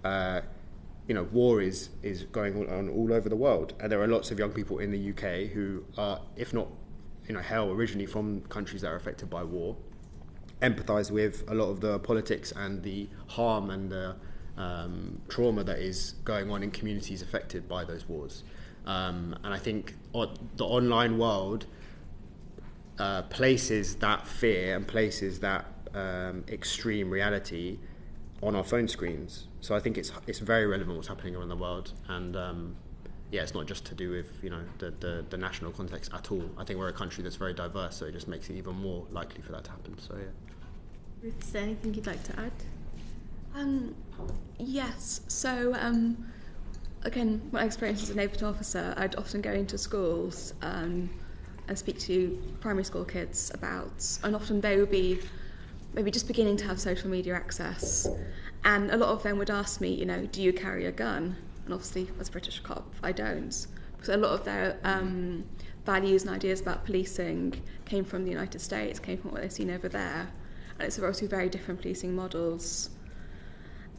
war is going on all over the world, and there are lots of young people in the UK who are, if not originally from countries that are affected by war, empathise with a lot of the politics and the harm and the trauma that is going on in communities affected by those wars. And I think the online world places that fear and places that extreme reality on our phone screens. So I think it's very relevant what's happening around the world, and it's not just to do with the national context at all. I think we're a country that's very diverse, so it just makes it even more likely for that to happen. So Ruth, is there anything you'd like to add? Yes. So again, my experience as a neighbourhood officer, I'd often go into schools and speak to primary school kids and often they would be maybe just beginning to have social media access, and a lot of them would ask me, do you carry a gun? And obviously, as a British cop, I don't. So a lot of their values and ideas about policing came from the United States, came from what they've seen over there, and it's obviously very different policing models.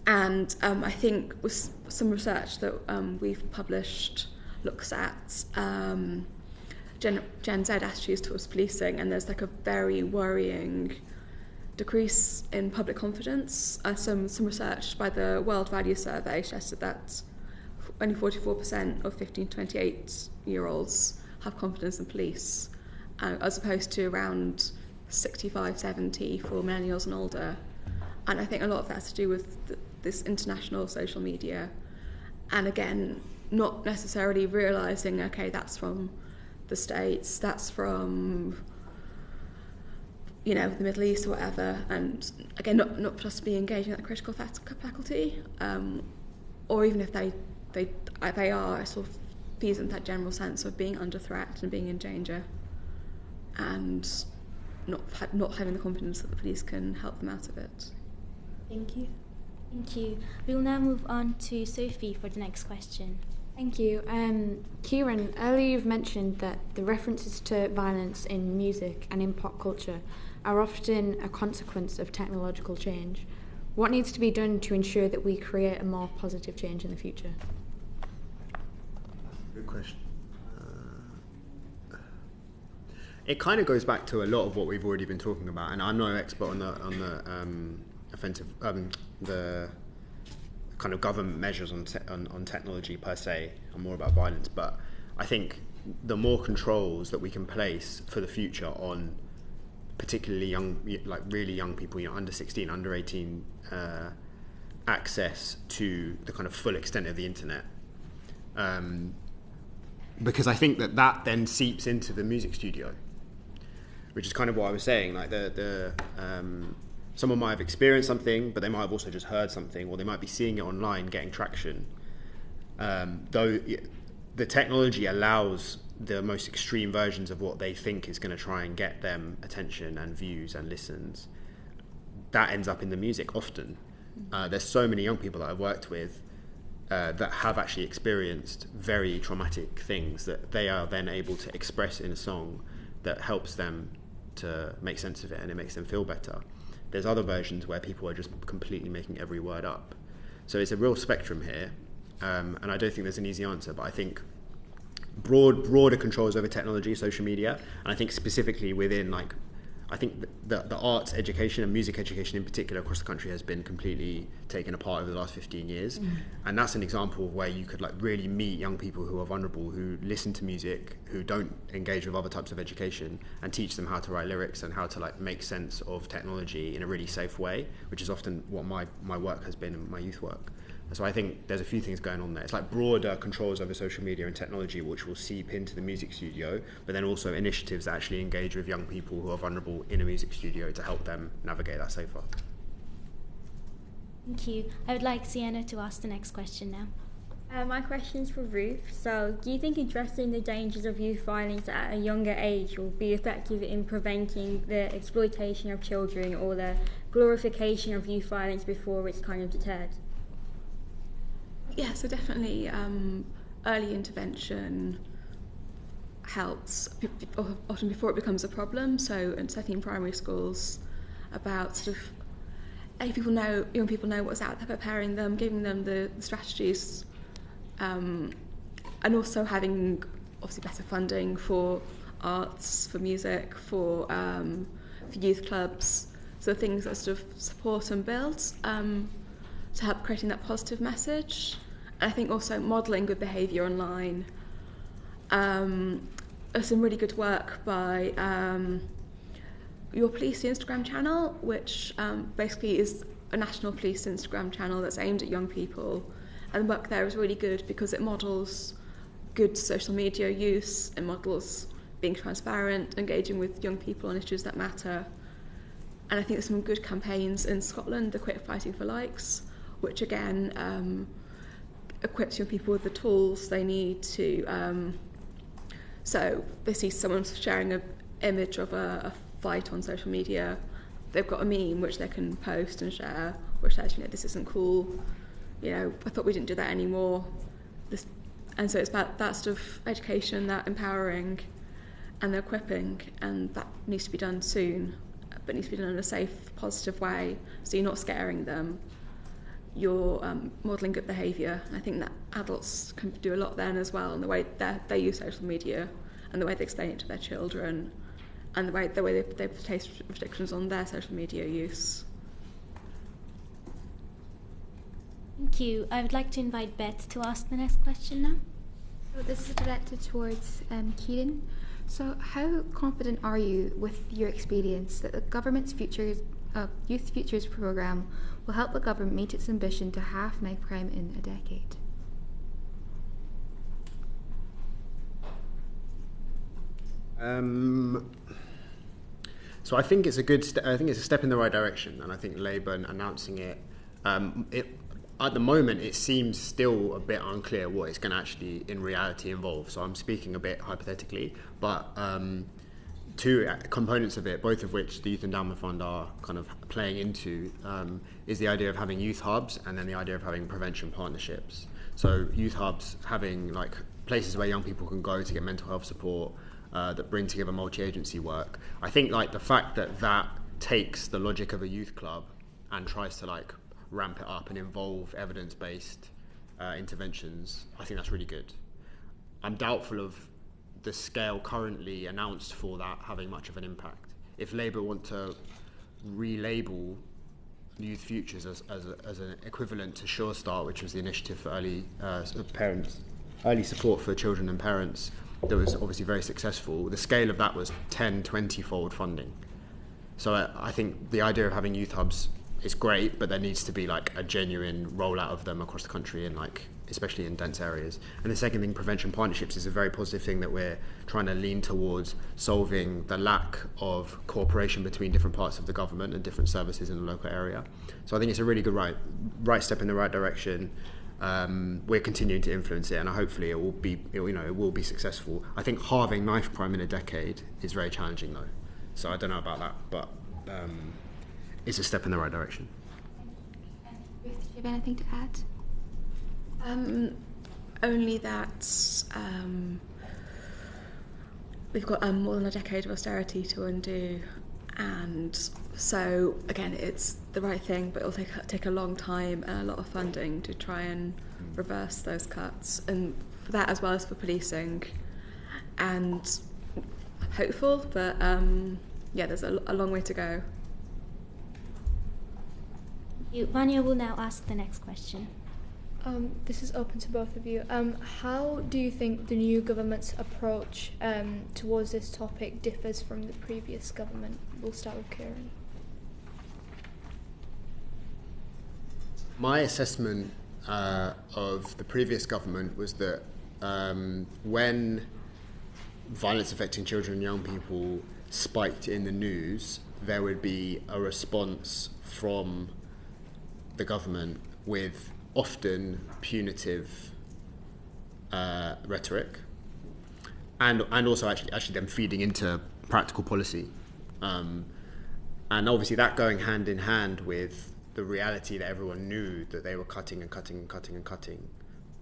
And I think with some research that we've published looks at Gen Z attitudes towards policing, and there's like a very worrying decrease in public confidence. Some research by the World Values Survey suggested that only 44% of 15 to 28-year-olds have confidence in police, as opposed to around 65-70 for millennials and older. And I think a lot of that has to do with this international social media, and again, not necessarily realising, okay, that's from the States, that's from the Middle East or whatever, and again, not just be engaging that critical faculty, or even if they are, sort of feeds into that general sense of being under threat and being in danger, and not having the confidence that the police can help them out of it. Thank you. Thank you. We will now move on to Sophie for the next question. Thank you. Ciaran, earlier you've mentioned that the references to violence in music and in pop culture are often a consequence of technological change. What needs to be done to ensure that we create a more positive change in the future? Good question. It kind of goes back to a lot of what we've already been talking about, and I'm no expert on the the kind of government measures on technology per se. I'm more about violence, but I think the more controls that we can place for the future on particularly young, like really young people, under 16, under 18, access to the kind of full extent of the internet. Because I think that then seeps into the music studio, which is kind of what I was saying. Like someone might have experienced something, but they might have also just heard something, or they might be seeing it online, getting traction. Though the technology allows the most extreme versions of what they think is going to try and get them attention and views and listens, that ends up in the music often. There's so many young people that I've worked with that have actually experienced very traumatic things that they are then able to express in a song that helps them to make sense of it, and it makes them feel better. There's other versions where people are just completely making every word up. So it's a real spectrum here, and I don't think there's an easy answer, but I think broader controls over technology, social media, and I think specifically within, like, I think the arts education and music education in particular across the country has been completely taken apart over the last 15 years. And that's an example of where you could like really meet young people who are vulnerable, who listen to music, who don't engage with other types of education, and teach them how to write lyrics and how to like make sense of technology in a really safe way, which is often what my work has been in my youth work. So I think there's a few things going on there. It's like broader controls over social media and technology, which will seep into the music studio, but then also initiatives that actually engage with young people who are vulnerable in a music studio to help them navigate that safer. Thank you. I would like Sienna to ask the next question now. My question is for Ruth. So, do you think addressing the dangers of youth violence at a younger age will be effective in preventing the exploitation of children or the glorification of youth violence before it's kind of deterred? Yeah, so definitely early intervention helps, often before it becomes a problem. So, and certainly in primary schools, about sort of young people know what's out there, preparing them, giving them the strategies, and also having obviously better funding for arts, for music, for youth clubs, so things that sort of support and build to help creating that positive message. And I think also modelling good behaviour online. There's some really good work by Your Police Instagram channel, which basically is a national police Instagram channel that's aimed at young people. And the work there is really good because it models good social media use, it models being transparent, engaging with young people on issues that matter. And I think there's some good campaigns in Scotland, the Quit Fighting for Likes, which again equips young people with the tools they need to. So they see someone sharing an image of a fight on social media, they've got a meme which they can post and share, which says, this isn't cool, I thought we didn't do that anymore. And so it's about that sort of education, that empowering and the equipping, and that needs to be done soon, but needs to be done in a safe, positive way, so you're not scaring them, you're modelling good behaviour. And I think that adults can do a lot then as well, in the way that they use social media and the way they explain it to their children, and the way they place restrictions on their social media use. Thank you. I would like to invite Beth to ask the next question now. So this is directed towards Ciaran. So how confident are you with your experience that the government's Youth Futures programme will help the government meet its ambition to halve knife crime in a decade? So I think it's a step in the right direction, and I think Labour announcing it, at the moment it seems still a bit unclear what it's going to actually in reality involve. So I'm speaking a bit hypothetically, but two components of it, both of which the Youth Endowment Fund are kind of playing into, is the idea of having youth hubs, and then the idea of having prevention partnerships. So youth hubs having like places where young people can go to get mental health support, that bring together multi-agency work. I think like the fact that takes the logic of a youth club and tries to like ramp it up and involve evidence-based interventions, I think that's really good. I'm doubtful of the scale currently announced for that having much of an impact. If Labour want to relabel Youth Futures as an equivalent to Sure Start, which was the initiative for early support for children and parents, that was obviously very successful, the scale of that was 10, 20-fold funding. So I think the idea of having youth hubs is great, but there needs to be like a genuine rollout of them across the country, and like especially in dense areas. And the second thing, prevention partnerships is a very positive thing that we're trying to lean towards solving the lack of cooperation between different parts of the government and different services in the local area. So I think it's a really good right step in the right direction. We're continuing to influence it, and hopefully it will be successful. I think halving knife crime in a decade is very challenging though. So I don't know about that, but it's a step in the right direction. Ruth, do you have anything to add? Only that we've got more than a decade of austerity to undo, and so again it's the right thing, but it'll take a long time and a lot of funding to try and reverse those cuts, and for that as well as for policing. And I'm hopeful, but there's a long way to go. Vanya will now ask the next question. This is open to both of you. How do you think the new government's approach towards this topic differs from the previous government? We'll start with Ciaran. My assessment of the previous government was that when violence affecting children and young people spiked in the news, there would be a response from the government with often punitive rhetoric, and also actually them feeding into practical policy, and obviously that going hand in hand with the reality that everyone knew that they were cutting and cutting and cutting and cutting.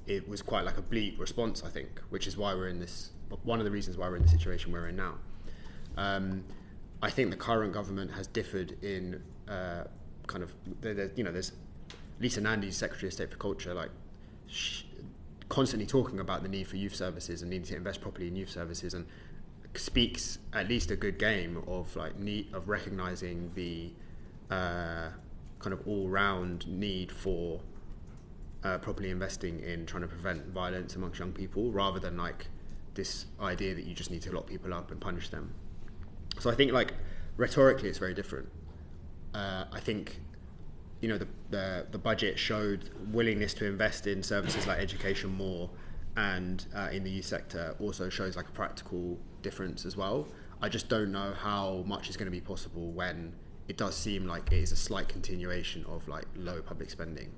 It was quite like a bleak response, I think, which is why one of the reasons why we're in the situation we're in now. I think the current government has differed in there's Lisa Nandy's Secretary of State for Culture, constantly talking about the need for youth services and needing to invest properly in youth services, and speaks at least a good game of recognising the kind of all-round need for properly investing in trying to prevent violence amongst young people, rather than this idea that you just need to lock people up and punish them. So I think rhetorically it's very different. I think the budget showed willingness to invest in services like education more, and in the youth sector also shows a practical difference as well. I just don't know how much is going to be possible when it does seem like it is a slight continuation of low public spending.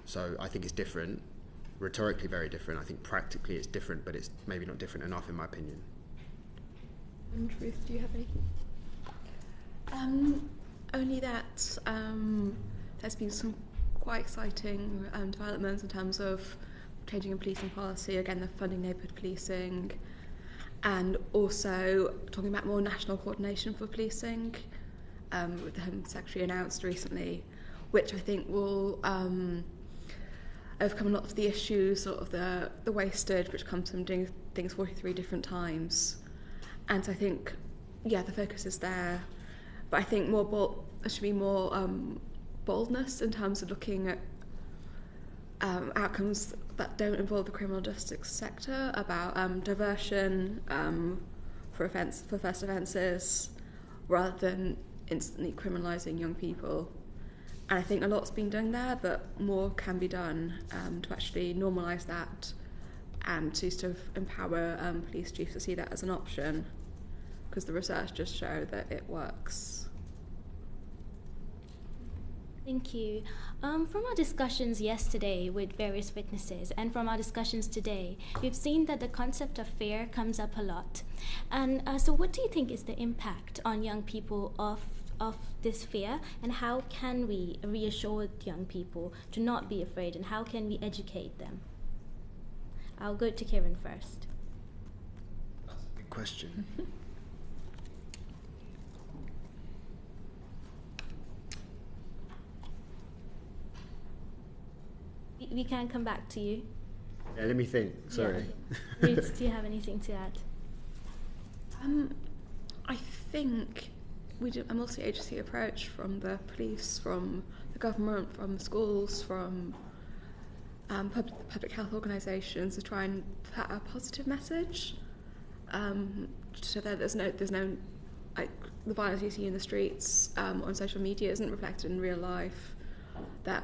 So I think it's different, rhetorically very different. I think practically it's different, but it's maybe not different enough in my opinion. And Ruth, do you have anything? Only that there's been some quite exciting developments in terms of changing in policing policy, again the funding neighbourhood policing, and also talking about more national coordination for policing, with the Home Secretary announced recently, which I think will overcome a lot of the issues, sort of the wastage which comes from doing things 43 different times. And so I think, the focus is there. But I think there should be more boldness in terms of looking at outcomes that don't involve the criminal justice sector, about diversion for first offences, rather than instantly criminalising young people. And I think a lot's been done there, but more can be done to actually normalise that and to sort of empower police chiefs to see that as an option, because the research just show that it works. Thank you. From our discussions yesterday with various witnesses and from our discussions today, we've seen that the concept of fear comes up a lot. And so what do you think is the impact on young people of this fear, and how can we reassure young people to not be afraid, and how can we educate them? I'll go to Ciaran first. That's a big question. We can come back to you. Yeah, let me think. Sorry. Yeah. Ruth, do you have anything to add? I think we do a multi-agency approach from the police, from the government, from schools, from public health organisations to try and put a positive message, so that there's no like the violence you see in the streets on social media isn't reflected in real life. That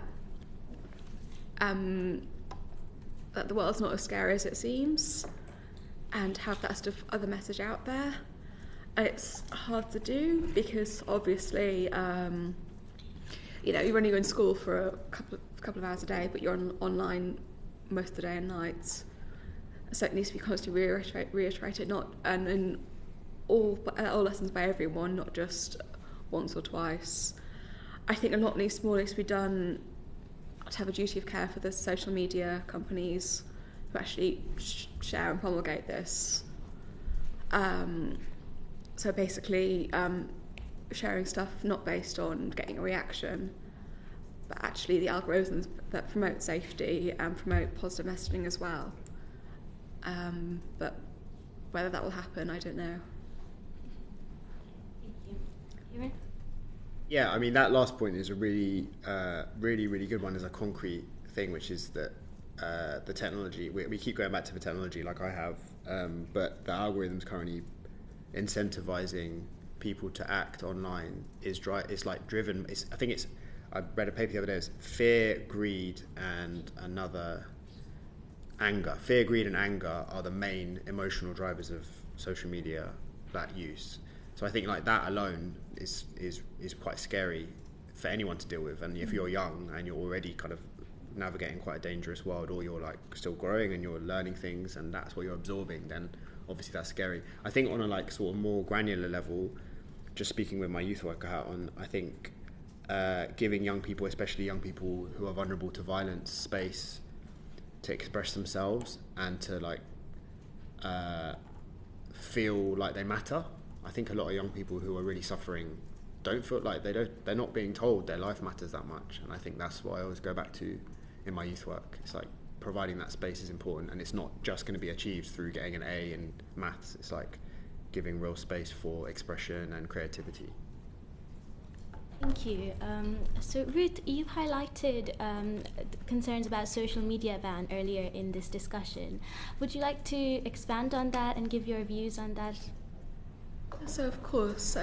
the world's not as scary as it seems, and have that sort of other message out there. And it's hard to do because obviously, you're only in school for a couple of hours a day, but you're online most of the day and night. So it needs to be constantly reiterated, and in all lessons by everyone, not just once or twice. I think a lot needs to be done to have a duty of care for the social media companies who actually share and promulgate this. So basically, sharing stuff not based on getting a reaction, but actually the algorithms that promote safety and promote positive messaging as well. But whether that will happen, I don't know. Thank you. Ciaran? Yeah, I mean, that last point is a really good one as a concrete thing, which is that the technology, we keep going back to the technology like I have, but the algorithms currently incentivizing people to act online is driven. I read a paper the other day. It's fear, greed, and anger. Fear, greed, and anger are the main emotional drivers of social media use. So I think like that alone is quite scary for anyone to deal with. And if you're young and you're already kind of navigating quite a dangerous world, or you're like still growing and you're learning things and that's what you're absorbing, then obviously that's scary. I think on a like sort of more granular level, just speaking with my youth worker hat on, I think giving young people, especially young people who are vulnerable to violence, space to express themselves and to like feel like they matter. I think a lot of young people who are really suffering don't feel like they're not being told their life matters that much, and I think that's what I always go back to in my youth work. It's like providing that space is important, and it's not just going to be achieved through getting an A in maths. It's like giving real space for expression and creativity. Thank you. So Ruth, you highlighted concerns about social media ban earlier in this discussion. Would you like to expand on that and give your views on that? So of course,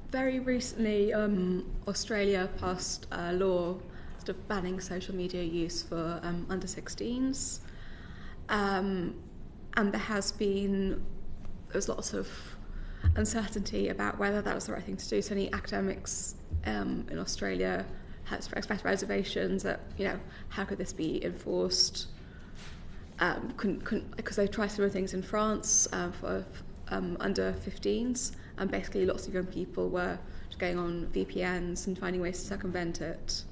very recently Australia passed a law sort of banning social media use for under 16s, and there's lots of uncertainty about whether that was the right thing to do. So many academics in Australia have expressed reservations that, how could this be enforced? Because they tried similar things in France for under 15s, and basically lots of young people were just going on VPNs and finding ways to circumvent it.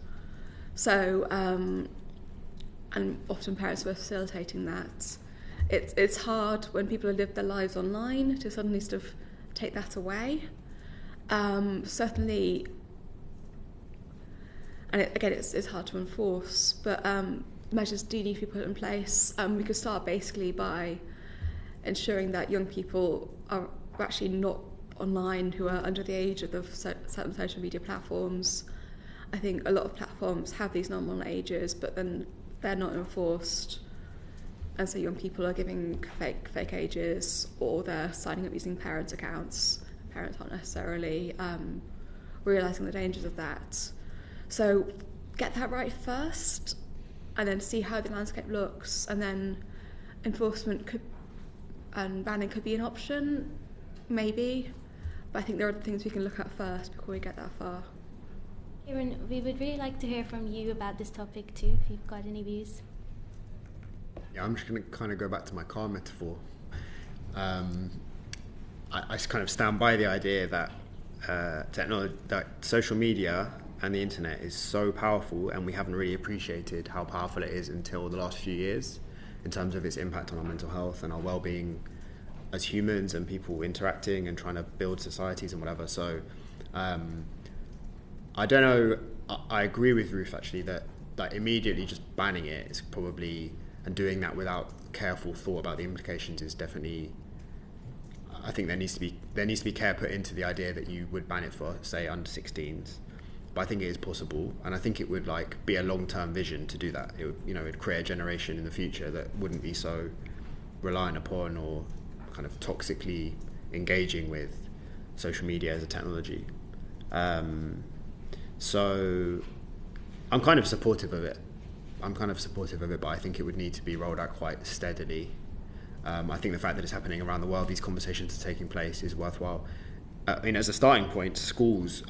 So, and often parents were facilitating that. It's hard when people have lived their lives online to suddenly sort of take that away. Certainly, and it's hard to enforce, but measures do need to be put in place. We could start basically by ensuring that young people are actually not online who are under the age of the certain social media platforms. I think a lot of platforms have these normal ages, but then they're not enforced, and so young people are giving fake ages, or they're signing up using parents' accounts. Parents aren't necessarily realising the dangers of that. So get that right first, and then see how the landscape looks, and then enforcement and banning could be an option, maybe, but I think there are things we can look at first before we get that far. Ciaran, we would really like to hear from you about this topic too, if you've got any views. Yeah, I'm just going to kind of go back to my car metaphor. I kind of stand by the idea that that social media and the internet is so powerful, and we haven't really appreciated how powerful it is until the last few years in terms of its impact on our mental health and our well-being as humans and people interacting and trying to build societies and whatever. So I don't know, I agree with Ruth actually that immediately just banning it is probably and doing that without careful thought about the implications is definitely. I think there needs to be care put into the idea that you would ban it for, say, under 16s. But I think it is possible, and I think it would be a long-term vision to do that. It would, it'd create a generation in the future that wouldn't be so reliant upon or kind of toxically engaging with social media as a technology. So I'm kind of supportive of it. But I think it would need to be rolled out quite steadily. I think the fact that it's happening around the world, these conversations are taking place, is worthwhile. As a starting point, schools,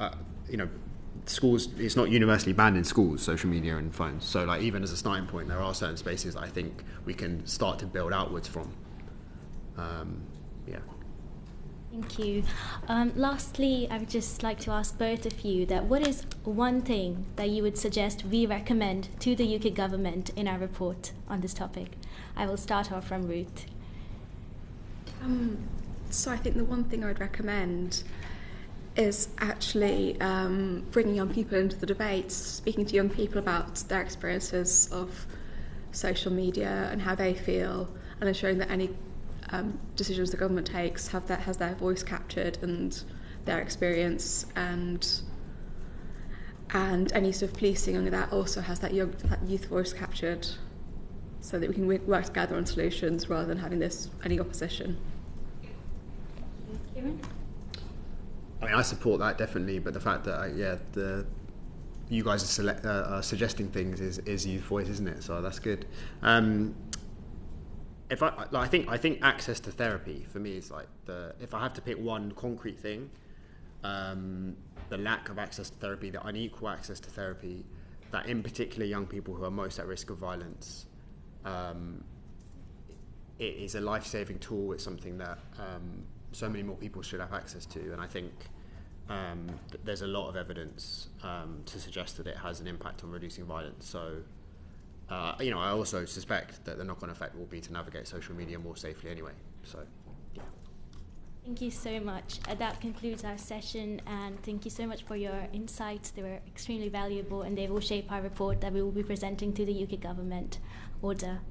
it's not universally banned in schools, social media and phones. So even as a starting point, there are certain spaces that I think we can start to build outwards from. Thank you. Lastly, I would just like to ask both of you that what is one thing that you would suggest we recommend to the UK government in our report on this topic? I will start off from Ruth. So I think the one thing I would recommend is actually bringing young people into the debates, speaking to young people about their experiences of social media and how they feel, and ensuring that any decisions the government takes has their voice captured and their experience, and any sort of policing on that also has that youth voice captured, so that we can work together on solutions rather than having any opposition. Ciaran? I support that definitely, but the fact that you guys are suggesting things is youth voice, isn't it? So that's good. I think access to therapy for me is if I have to pick one concrete thing, the lack of access to therapy, the unequal access to therapy, that in particular young people who are most at risk of violence, it is a life-saving tool. It's something that so many more people should have access to, and I think there's a lot of evidence to suggest that it has an impact on reducing violence. So I also suspect that the knock-on effect will be to navigate social media more safely anyway. So, yeah. Thank you so much. That concludes our session, and thank you so much for your insights. They were extremely valuable, and they will shape our report that we will be presenting to the UK government. Order.